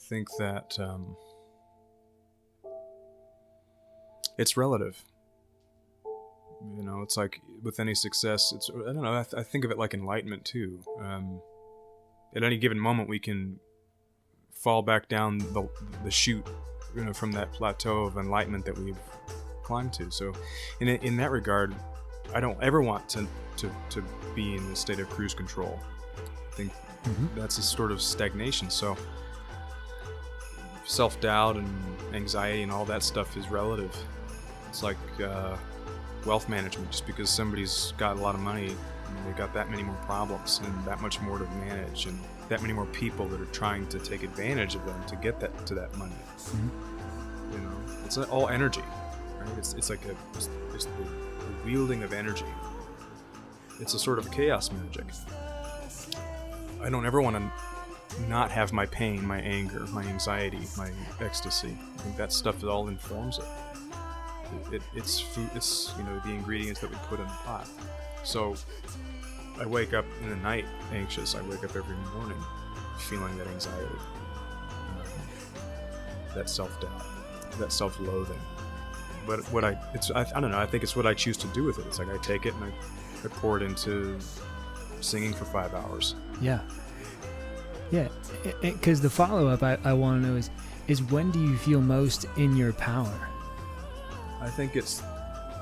think that it's relative. It's like with any success, I don't know, I think of it like enlightenment too. At any given moment, we can fall back down the chute, from that plateau of enlightenment that we've climbed to. So in that regard, I don't ever want to be in a state of cruise control. I think that's a sort of stagnation. So self-doubt and anxiety and all that stuff is relative. It's like wealth management. Just because somebody's got a lot of money, they've got that many more problems and that much more to manage, and that many more people that are trying to take advantage of them to get to that money. It's all energy, right? It's like it's the wielding of energy. It's a sort of chaos magic. I don't ever want to not have my pain, my anger, my anxiety, my ecstasy. I think that stuff all informs it. It's food. It's the ingredients that we put in the pot. So I wake up in the night anxious. I wake up every morning feeling that anxiety, that self-doubt, that self-loathing. But I don't know. I think it's what I choose to do with it. It's like I take it and I pour it into singing for 5 hours. Yeah. Because the follow-up I want to know is when do you feel most in your power? I think it's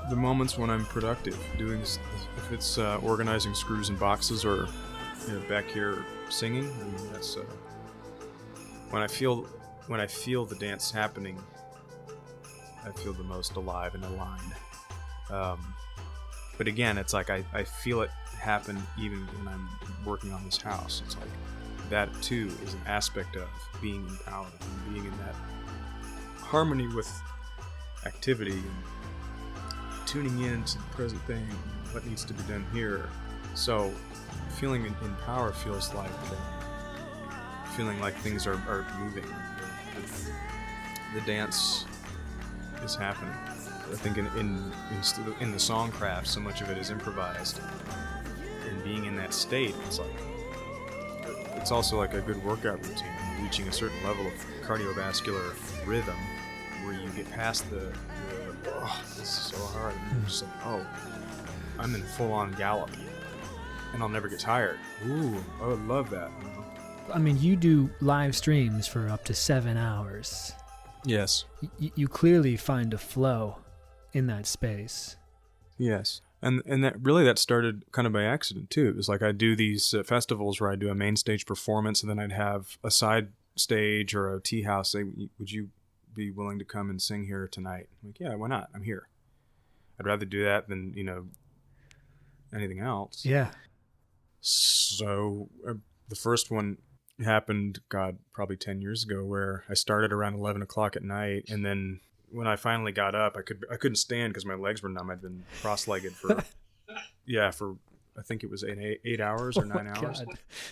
the moments when I'm productive, if it's organizing screws and boxes or back here singing. I mean, that's when I feel the dance happening, I feel the most alive and aligned. But again, it's like I feel it happen even when I'm working on this house. It's like that too is an aspect of being empowered and being in that harmony with activity and tuning in to the present thing, what needs to be done here. So feeling in power feels like feeling like things are moving. The dance is happening. I think in the songcraft, so much of it is improvised. And being in that state, it's also like a good workout routine. Reaching a certain level of cardiovascular rhythm, where you get past the this is so hard. And you're just like, oh, I'm in full-on gallop, and I'll never get tired. Ooh, I would love that. I mean, you do live streams for up to 7 hours. Yes. You clearly find a flow in that space. Yes. And that started kind of by accident too. It was like I'd do these festivals where I'd do a main stage performance, and then I'd have a side stage or a tea house say, would you be willing to come and sing here tonight? I'm like, yeah, why not? I'm here. I'd rather do that than, anything else. Yeah. So the first one happened, probably 10 years ago, where I started around 11 o'clock at night, and then when I finally got up, I couldn't stand because my legs were numb. I'd been cross-legged for I think it was 8 hours or 9 hours.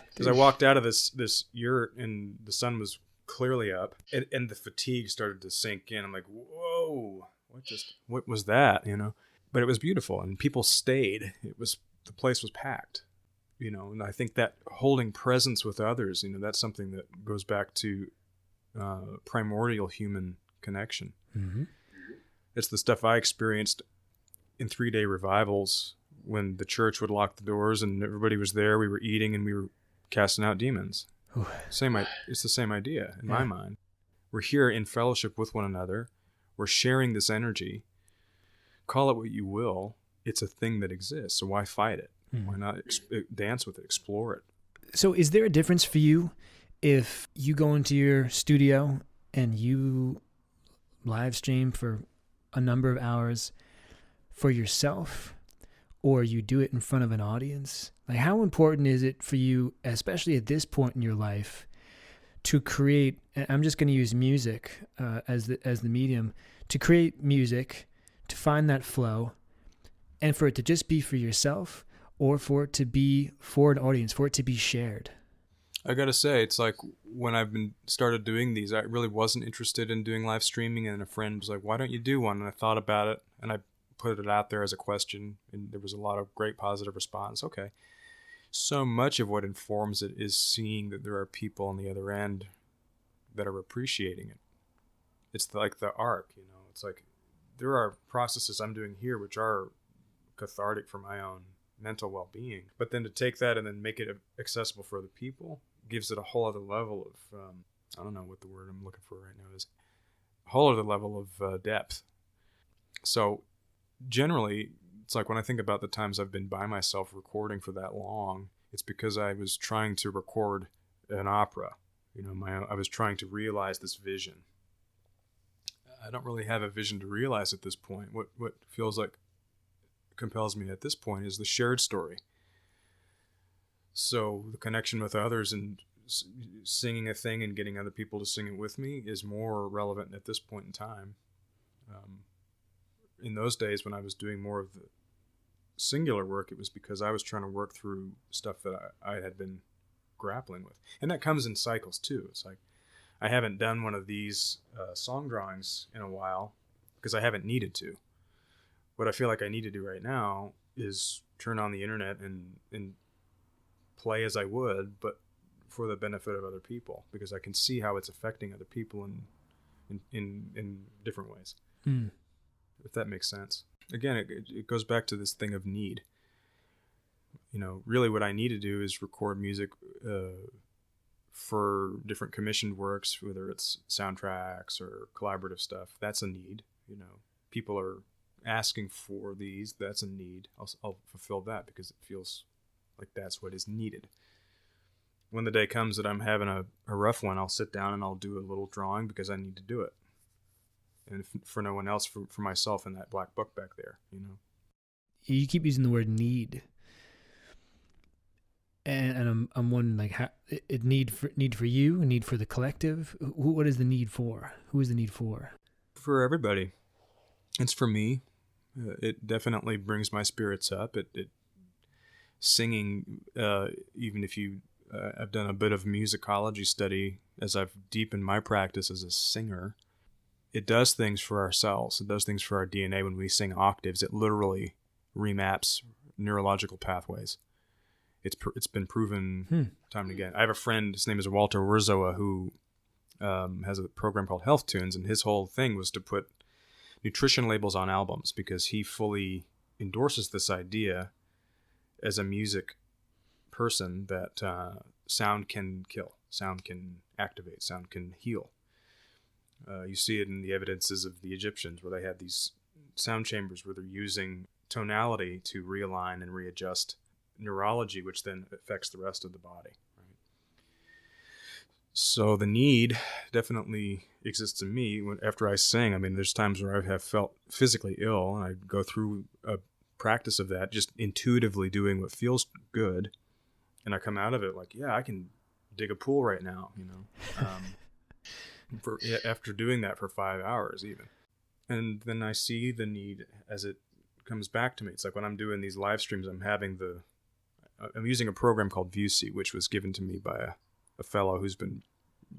Because I walked out of this yurt and the sun was clearly up, and the fatigue started to sink in. I'm like, whoa, what was that? But it was beautiful, and people stayed. The place was packed. And I think that holding presence with others, that's something that goes back to primordial human connection. Mm-hmm. It's the stuff I experienced in 3-day revivals when the church would lock the doors and everybody was there. We were eating and we were casting out demons. It's the same idea in my mind. We're here in fellowship with one another. We're sharing this energy. Call it what you will. It's a thing that exists. So why fight it? Why not dance with it, explore it? So is there a difference for you if you go into your studio and you live stream for a number of hours for yourself, or you do it in front of an audience? Like, how important is it for you, especially at this point in your life, to create, and I'm just going to use music as the medium, to create music, to find that flow, and for it to just be for yourself, or for it to be for an audience, for it to be shared? I gotta say, it's like when I've started doing these, I really wasn't interested in doing live streaming, and a friend was like, why don't you do one? And I thought about it, and I put it out there as a question, and there was a lot of great positive response. Okay. So much of what informs it is seeing that there are people on the other end that are appreciating it. It's like the arc, it's like there are processes I'm doing here which are cathartic for my own mental well-being, but then to take that and then make it accessible for other people gives it a whole other level of I don't know what the word I'm looking for right now is, a whole other level of depth. So generally, it's like when I think about the times I've been by myself recording for that long, it's because I was trying to record an opera. I was trying to realize this vision. I don't really have a vision to realize at this point. What feels like compels me at this point is the shared story. So the connection with others and singing a thing and getting other people to sing it with me is more relevant at this point in time. In those days when I was doing more of the singular work, it was because I was trying to work through stuff that I had been grappling with. And that comes in cycles too. It's like I haven't done one of these song drawings in a while because I haven't needed to. What I feel like I need to do right now is turn on the internet and play as I would, but for the benefit of other people, because I can see how it's affecting other people in different ways. If that makes sense. Again, it goes back to this thing of need. Really what I need to do is record music for different commissioned works, whether it's soundtracks or collaborative stuff. That's a need. People are asking for these. That's a need. I'll fulfill that because it feels like that's what is needed. when the day comes that I'm having a rough one, I'll sit down and I'll do a little drawing because I need to do it. And for no one else, for myself in that black book back there, you know. You keep using the word need. And I'm wondering, like, how need for you, need for the collective. What is the need for? Who is the need for? For everybody. It's for me. It definitely brings my spirits up. It singing, even if you, I've done a bit of musicology study as I've deepened my practice as a singer. It does things for ourselves. It does things for our DNA. When we sing octaves, it literally remaps neurological pathways. It's been proven time and again. I have a friend, his name is Walter Werzowa, who has a program called Health Tunes, and his whole thing was to put nutrition labels on albums because he fully endorses this idea as a music person that sound can kill, sound can activate, sound can heal. You see it in the evidences of the Egyptians, where they had these sound chambers where they're using tonality to realign and readjust neurology, which then affects the rest of the body. Right? So the need definitely exists in me after I sing. I mean, there's times where I have felt physically ill, and I go through a practice of that, just intuitively doing what feels good, and I come out of it like, yeah, I can dig a pool right now, you know. After doing that for 5 hours even. And then I see the need as it comes back to me. It's like when I'm doing these live streams, I'm using a program called ViewSee, which was given to me by a fellow who's been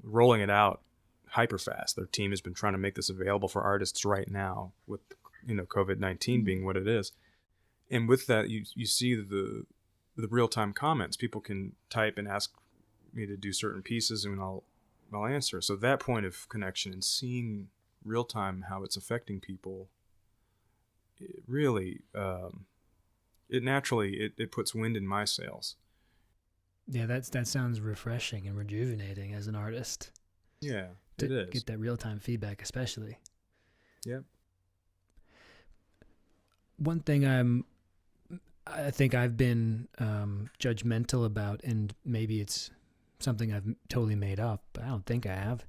rolling it out hyper fast. Their team has been trying to make this available for artists right now, with, you know, COVID-19 being what it is. And with that, you see the real-time comments. People can type and ask me to do certain pieces, and I'll answer. So that point of connection and seeing real-time how it's affecting people, it really, it naturally puts wind in my sails. Yeah, that sounds refreshing and rejuvenating as an artist. Yeah, it is. Get that real-time feedback, especially. Yep. One thing I think I've been judgmental about, and maybe it's something I've totally made up, but I don't think I have.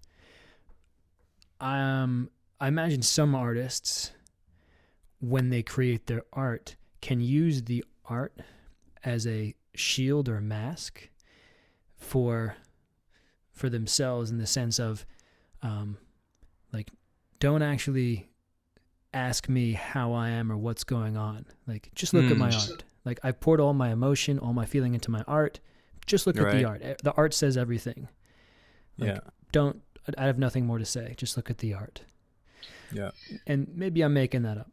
I imagine some artists, when they create their art, can use the art as a shield or mask for themselves, in the sense of, like, don't actually ask me how I am or what's going on. Like, just look at my art. Like, I poured all my emotion, all my feeling into my art. Just look at the art. The art says everything. Like, I have nothing more to say. Just look at the art. Yeah. And maybe I'm making that up.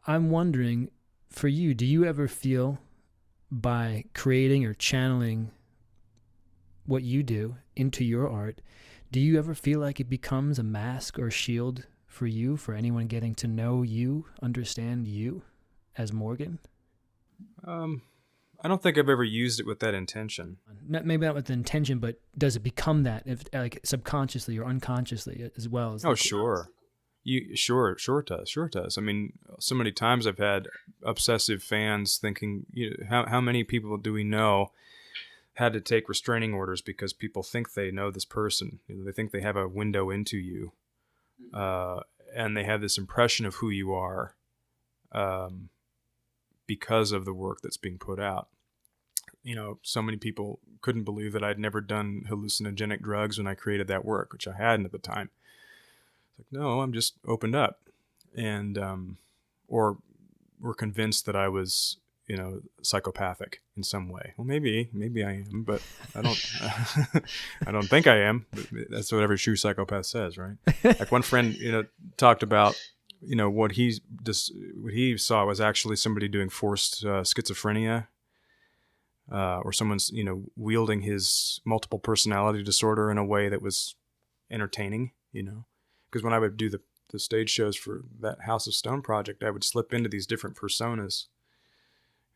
I'm wondering, for you, do you ever feel, by creating or channeling what you do into your art, do you ever feel like it becomes a mask or shield for you, for anyone getting to know you, understand you as Morgan? I don't think I've ever used it with that intention. Maybe not with the intention, but does it become that, if, like, subconsciously or unconsciously as well? As Sure. Sure it does. I mean, so many times I've had obsessive fans thinking, you know, how many people do we know had to take restraining orders because people think they know this person. You know, they think they have a window into you, and they have this impression of who you are, because of the work that's being put out. You know, so many people couldn't believe that I'd never done hallucinogenic drugs when I created that work, which I hadn't at the time. It's like, no, I'm just opened up. And, or were convinced that I was, you know, psychopathic in some way. Well, maybe I am, but I don't think I am. That's what every true psychopath says, right? Like, one friend, you know, talked about, you know, what he saw was actually somebody doing forced schizophrenia, or someone's, you know, wielding his multiple personality disorder in a way that was entertaining, you know. Because when I would do the stage shows for that House of Stone project, I would slip into these different personas,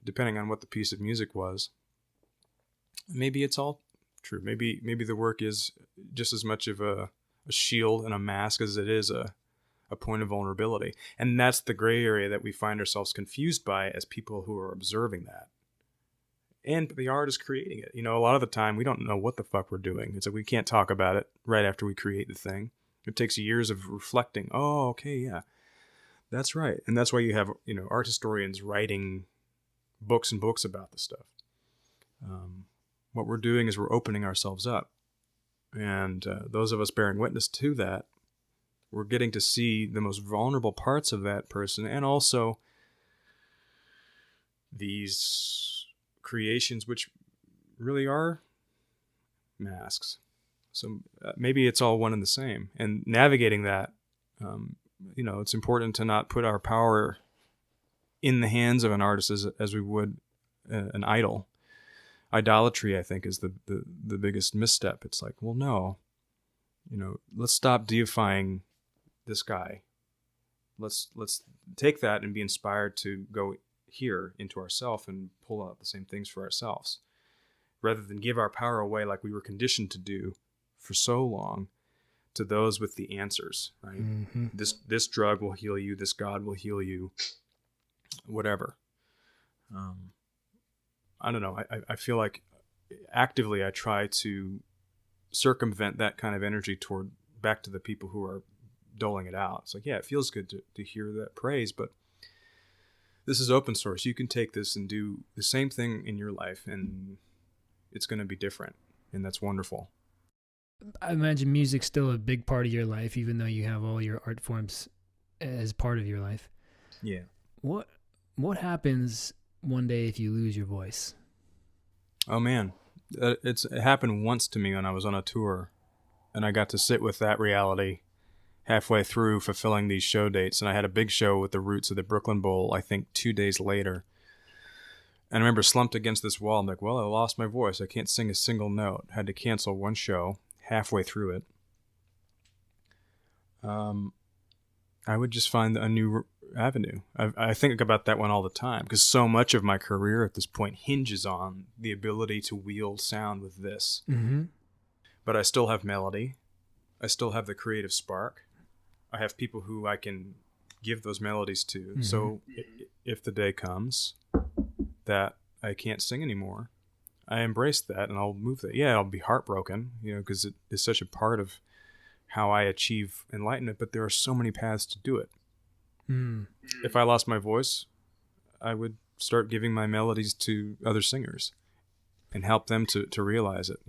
depending on what the piece of music was. Maybe it's all true. Maybe the work is just as much of a shield and a mask as it is a point of vulnerability. And that's the gray area that we find ourselves confused by as people who are observing that. and the artist creating it. A lot of the time we don't know what the fuck we're doing. It's like we can't talk about it right after we create the thing. It takes years of reflecting. Oh, okay, yeah, that's right. And that's why you have, art historians writing books and books about this stuff. What we're doing is we're opening ourselves up. And those of us bearing witness to that, we're getting to see the most vulnerable parts of that person, and also these creations which really are masks. So maybe it's all one and the same. And navigating that, it's important to not put our power in the hands of an artist as we would an idol. Idolatry, I think, is the biggest misstep. It's like, well, no, let's stop deifying this guy. Let's take that and be inspired to go here into ourselves and pull out the same things for ourselves, rather than give our power away like we were conditioned to do for so long to those with the answers, right? Mm-hmm. This drug will heal you. This God will heal you. Whatever. I don't know. I feel like actively I try to circumvent that kind of energy back to the people who are doling it out. It's like, yeah, it feels good to hear that praise, but this is open source. You can take this and do the same thing in your life, and it's going to be different, and that's wonderful. I imagine music's still a big part of your life, even though you have all your art forms as part of your life. Yeah. What happens one day if you lose your voice? Oh man, it happened once to me when I was on a tour, and I got to sit with that reality halfway through fulfilling these show dates. And I had a big show with the Roots at the Brooklyn Bowl, I think 2 days later. And I remember slumped against this wall. I'm like, well, I lost my voice. I can't sing a single note. Had to cancel one show halfway through it. I would just find a new avenue. I think about that one all the time, because so much of my career at this point hinges on the ability to wield sound with this. Mm-hmm. But I still have melody. I still have the creative spark. I have people who I can give those melodies to. Mm-hmm. So if the day comes that I can't sing anymore, I embrace that and I'll move that. Yeah, I'll be heartbroken, because it is such a part of how I achieve enlightenment, but there are so many paths to do it. Mm. If I lost my voice, I would start giving my melodies to other singers and help them to realize it,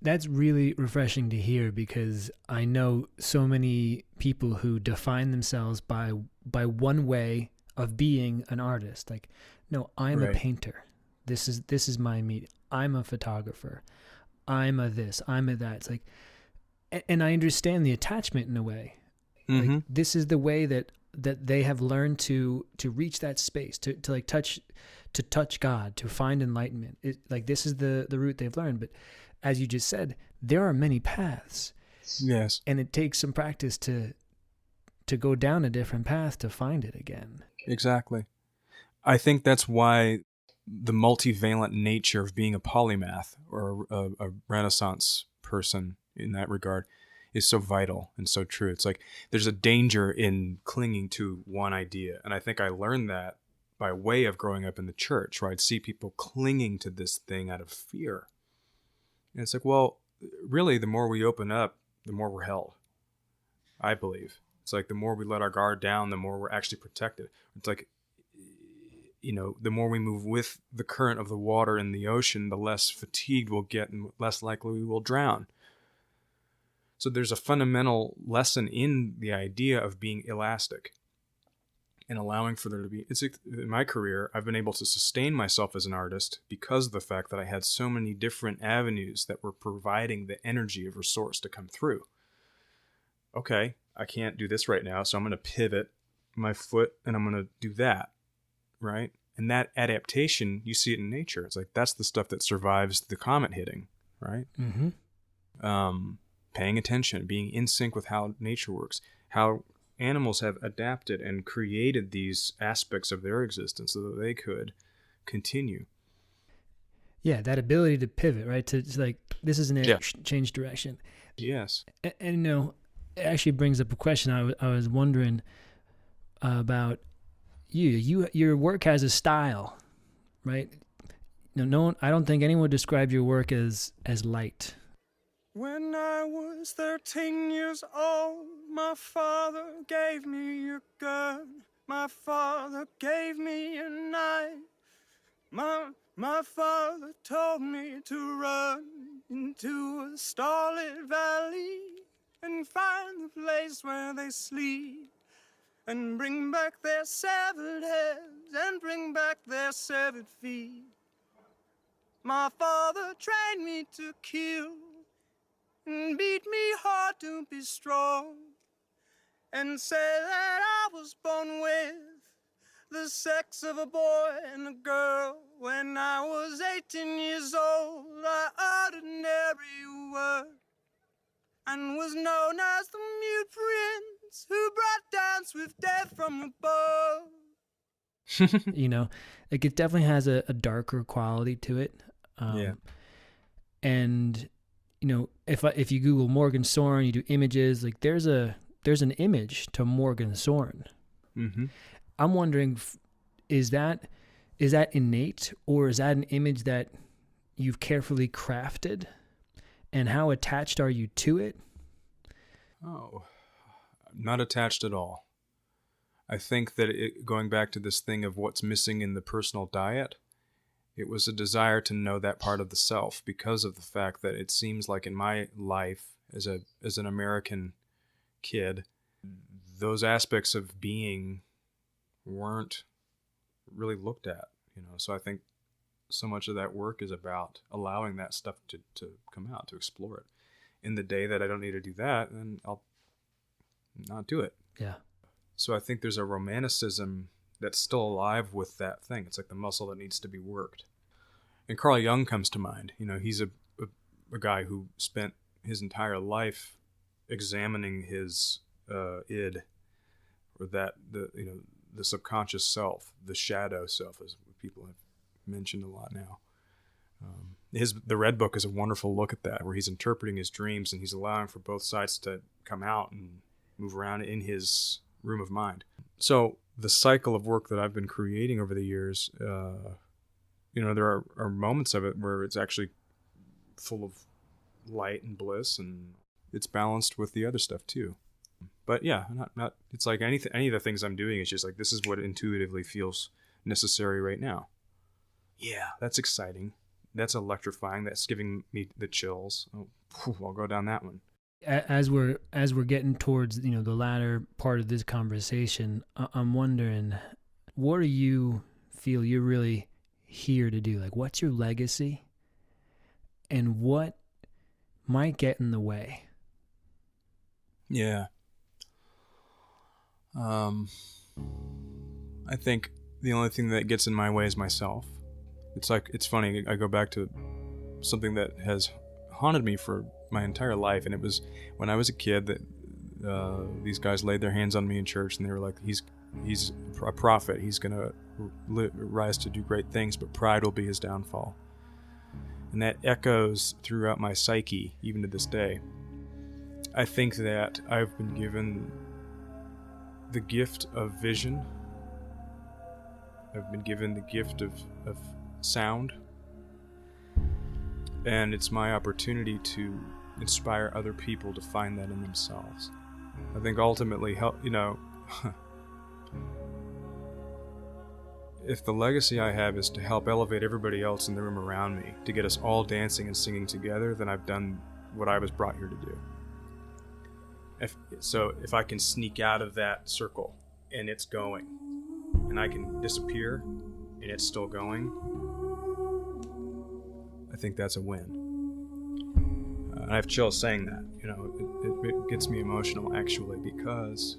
That's really refreshing to hear, because I know so many people who define themselves by one way of being an artist. Like, no, I'm right. a painter. This is my medium. I'm a photographer. I'm a this. I'm a that. It's like, and I understand the attachment in a way. Mm-hmm. Like, this is the way that they have learned to reach that space, to touch God, to find enlightenment. This is the route they've learned. But as you just said, there are many paths. Yes. And it takes some practice to go down a different path to find it again. Exactly. I think that's why the multivalent nature of being a polymath or a Renaissance person in that regard is so vital and so true. It's like there's a danger in clinging to one idea. And I think I learned that by way of growing up in the church, where I'd see people clinging to this thing out of fear. And it's like, well, really, the more we open up, the more we're held, I believe. It's like the more we let our guard down, the more we're actually protected. It's like, the more we move with the current of the water in the ocean, the less fatigued we'll get and less likely we will drown. So there's a fundamental lesson in the idea of being elastic and allowing for there to be... in my career, I've been able to sustain myself as an artist because of the fact that I had so many different avenues that were providing the energy of resource to come through. Okay, I can't do this right now, so I'm going to pivot my foot and I'm going to do that, right? And that adaptation, you see it in nature. It's like that's the stuff that survives the comet hitting, right? Mm-hmm. Paying attention, being in sync with how nature works, how animals have adapted and created these aspects of their existence so that they could continue. Yeah, that ability to pivot, right? To like, this is an change direction. Yes. And it actually brings up a question. I was wondering about you. Your work has a style, right? no one, I don't think anyone would describe your work as light. When I was 13 years old, my father gave me a gun. My father gave me a knife. My father told me to run into a starlit valley and find the place where they sleep and bring back their severed heads and bring back their severed feet. My father trained me to kill and beat me hard to be strong and said that I was born with the sex of a boy and a girl. When I was 18 years old, I uttered every word and was known as the mute prince who brought down swift death from above. You know, like it definitely has a darker quality to it. Yeah. And you know, if you Google Morgan Sorne, you do images, like there's an image to Morgan Sorne. Mm-hmm. I'm wondering, is that innate, or is that an image that you've carefully crafted? And how attached are you to it? Oh, not attached at all. I think that going back to this thing of what's missing in the personal diet, it was a desire to know that part of the self, because of the fact that it seems like in my life as an American kid, those aspects of being weren't really looked at, you know. So I think so much of that work is about allowing that stuff to come out, to explore it. In the day that I don't need to do that, then I'll not do it. Yeah. So I think there's a romanticism that's still alive with that thing. It's like the muscle that needs to be worked. And Carl Jung comes to mind. You know, he's a guy who spent his entire life examining his id, or the subconscious self, the shadow self, as people have mentioned a lot now. The Red Book is a wonderful look at that, where he's interpreting his dreams and he's allowing for both sides to come out and move around in his room of mind. So the cycle of work that I've been creating over the years, there are moments of it where it's actually full of light and bliss, and it's balanced with the other stuff too. But yeah, not. It's like any of the things I'm doing. It's just like, this is what intuitively feels necessary right now. Yeah, that's exciting. That's electrifying. That's giving me the chills. Oh, I'll go down that one. As we're getting towards the latter part of this conversation, I'm wondering, what do you feel you're really here to do? Like, what's your legacy, and what might get in the way? Yeah. I think the only thing that gets in my way is myself. It's funny, I go back to something that has haunted me for my entire life, and it was when I was a kid that these guys laid their hands on me in church, and they were like, he's a prophet, he's gonna rise to do great things, but pride will be his downfall. And that echoes throughout my psyche even to this day. I think that I've been given the gift of vision. I've been given the gift of sound. And it's my opportunity to inspire other people to find that in themselves. I think ultimately, if the legacy I have is to help elevate everybody else in the room around me, to get us all dancing and singing together, then I've done what I was brought here to do. If I can sneak out of that circle and it's going, and I can disappear and it's still going, I think that's a win. I have chills saying that. It gets me emotional, actually, because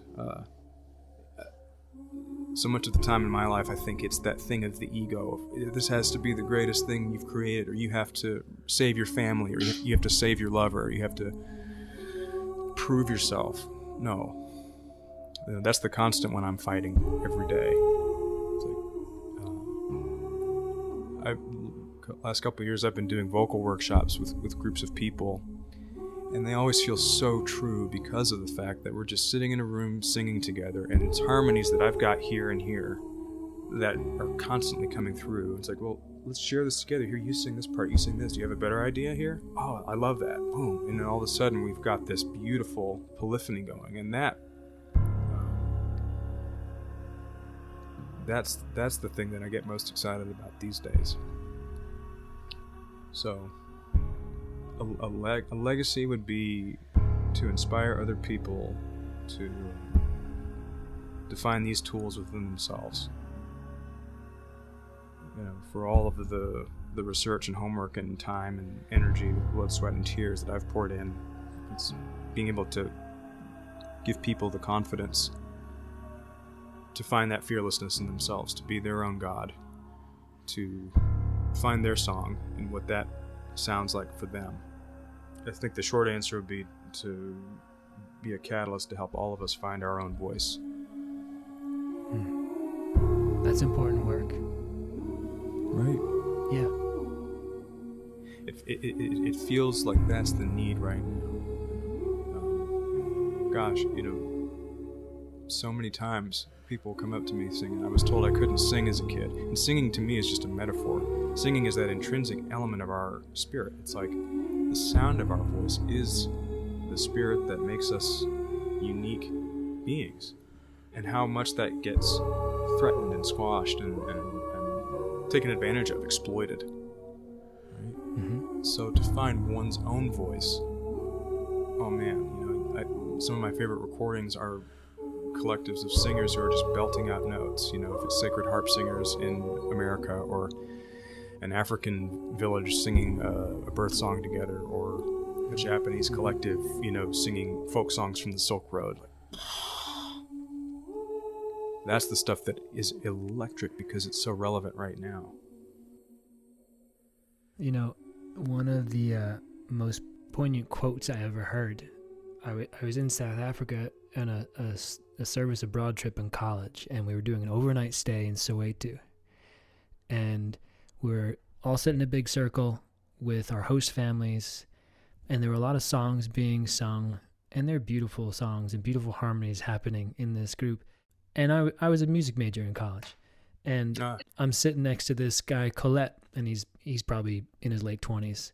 so much of the time in my life, I think it's that thing of the ego. This has to be the greatest thing you've created, or you have to save your family, or you have to save your lover, or you have to prove yourself. No. That's the constant one I'm fighting every day. It's like, last couple of years I've been doing vocal workshops with groups of people, and they always feel so true because of the fact that we're just sitting in a room singing together, and it's harmonies that I've got here and here that are constantly coming through. It's like, well, let's share this together. Here, you sing this part, you sing this. Do you have a better idea here? Oh, I love that. Boom. And then all of a sudden, we've got this beautiful polyphony going. And that's the thing that I get most excited about these days. So, a legacy would be to inspire other people to find these tools within themselves. For all of the research and homework and time and energy, blood, sweat, and tears that I've poured in, it's being able to give people the confidence to find that fearlessness in themselves, to be their own God, to find their song and what that sounds like for them. I think the short answer would be to be a catalyst to help all of us find our own voice. That's important work. Right. Yeah. It feels like that's the need right now. Gosh, so many times people come up to me singing. I was told I couldn't sing as a kid. And singing to me is just a metaphor. Singing is that intrinsic element of our spirit. It's like the sound of our voice is the spirit that makes us unique beings. And how much that gets threatened and squashed and taken advantage of, exploited. Right? Mm-hmm. So to find one's own voice, oh man, some of my favorite recordings are collectives of singers who are just belting out notes. If it's Sacred Harp Singers in America, or an African village singing a birth song together, or a Japanese collective, singing folk songs from the Silk Road. That's the stuff that is electric because it's so relevant right now. One of the most poignant quotes I ever heard, I was in South Africa on a service abroad trip in college, and we were doing an overnight stay in Soweto. And we're all sitting in a big circle with our host families, and there were a lot of songs being sung, and they're beautiful songs and beautiful harmonies happening in this group. And I was a music major in college, and I'm sitting next to this guy, Colette, and he's probably in his late 20s,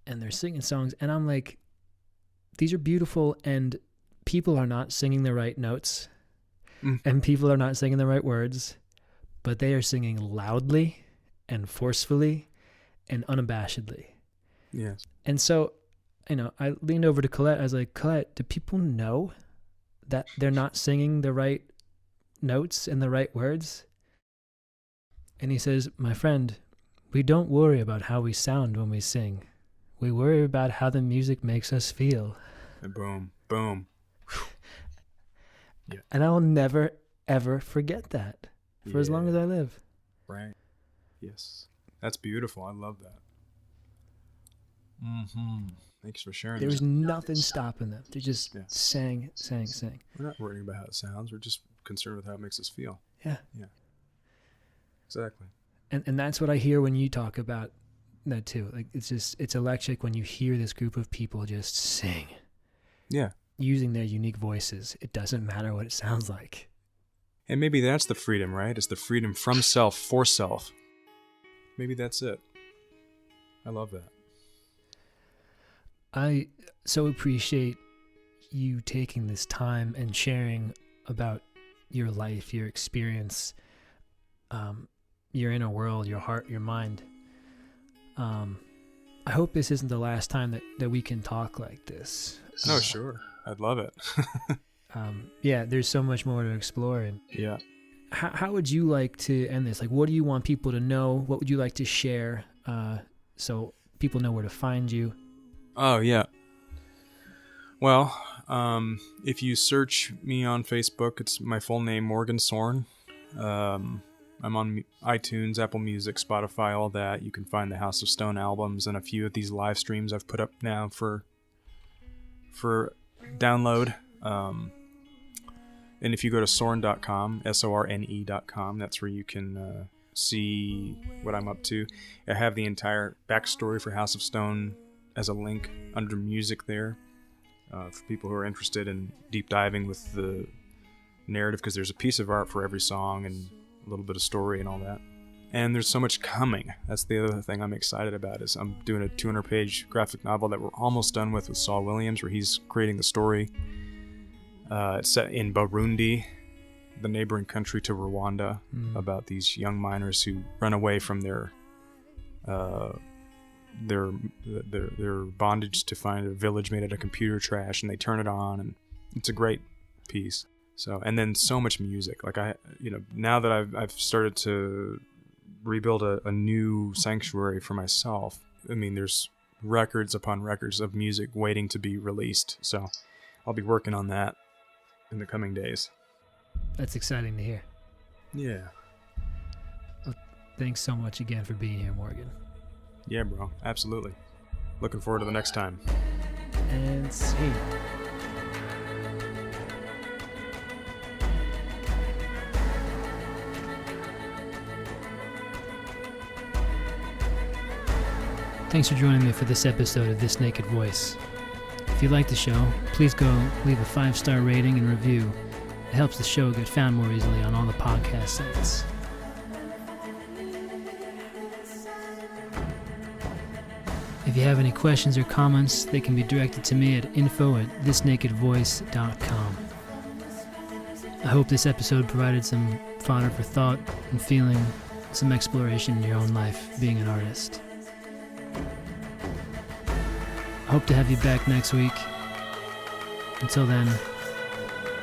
and they're singing songs, and I'm like, these are beautiful, and people are not singing the right notes, and people are not singing the right words, but they are singing loudly and forcefully and unabashedly. Yes. And so, I leaned over to Colette. I was like, Colette, do people know that they're not singing the right notes and the right words? And he says, my friend, we don't worry about how we sound when we sing. We worry about how the music makes us feel. And boom, boom. Yeah. And I will never, ever forget that for as long as I live. Right. Yes. That's beautiful. I love that. Mm-hmm. Thanks for sharing. There was nothing stopping them. They just sang. We're not worrying about how it sounds. We're just concerned with how it makes us feel. Yeah. Yeah. Exactly. And that's what I hear when you talk about that too. Like it's electric when you hear this group of people just sing. Yeah. Using their unique voices. It doesn't matter what it sounds like. And maybe that's the freedom, right? It's the freedom from self for self. Maybe that's it. I love that. I so appreciate you taking this time and sharing about your life, your experience, your inner world, your heart, your mind. I hope this isn't the last time that we can talk like this. Oh, sure. I'd love it. Yeah, there's so much more to explore. And yeah. How would you like to end this? Like, what do you want people to know? What would you like to share so people know where to find you? Oh, yeah. Well, if you search me on Facebook, it's my full name, Morgan Sorne. I'm on iTunes, Apple Music, Spotify, all that. You can find the House of Stone albums and a few of these live streams I've put up now for download. And if you go to sorne.com, SORNE.com, that's where you can see what I'm up to. I have the entire backstory for House of Stone as a link under music there for people who are interested in deep diving with the narrative, because there's a piece of art for every song and a little bit of story and all that. And there's so much coming. That's the other thing I'm excited about, is I'm doing a 200-page graphic novel that we're almost done with Saul Williams, where he's creating the story. It's set in Burundi, the neighboring country to Rwanda, about these young miners who run away from their bondage to find a village made out of computer trash, and they turn it on, and it's a great piece. So, and then so much music. Like now that I've started to rebuild a new sanctuary for myself. I mean, there's records upon records of music waiting to be released. So I'll be working on that in the coming days. That's exciting to hear. Yeah. Well, thanks so much again for being here, Morgan. Yeah, bro. Absolutely. Looking forward to the next time. And see. Thanks for joining me for this episode of This Naked Voice. If you like the show, please go leave a 5-star rating and review. It helps the show get found more easily on all the podcast sites. If you have any questions or comments, they can be directed to me at info@thisnakedvoice.com. I hope this episode provided some fodder for thought and feeling, some exploration in your own life being an artist. I hope to have you back next week. Until then,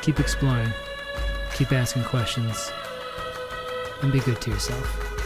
keep exploring, keep asking questions, and be good to yourself.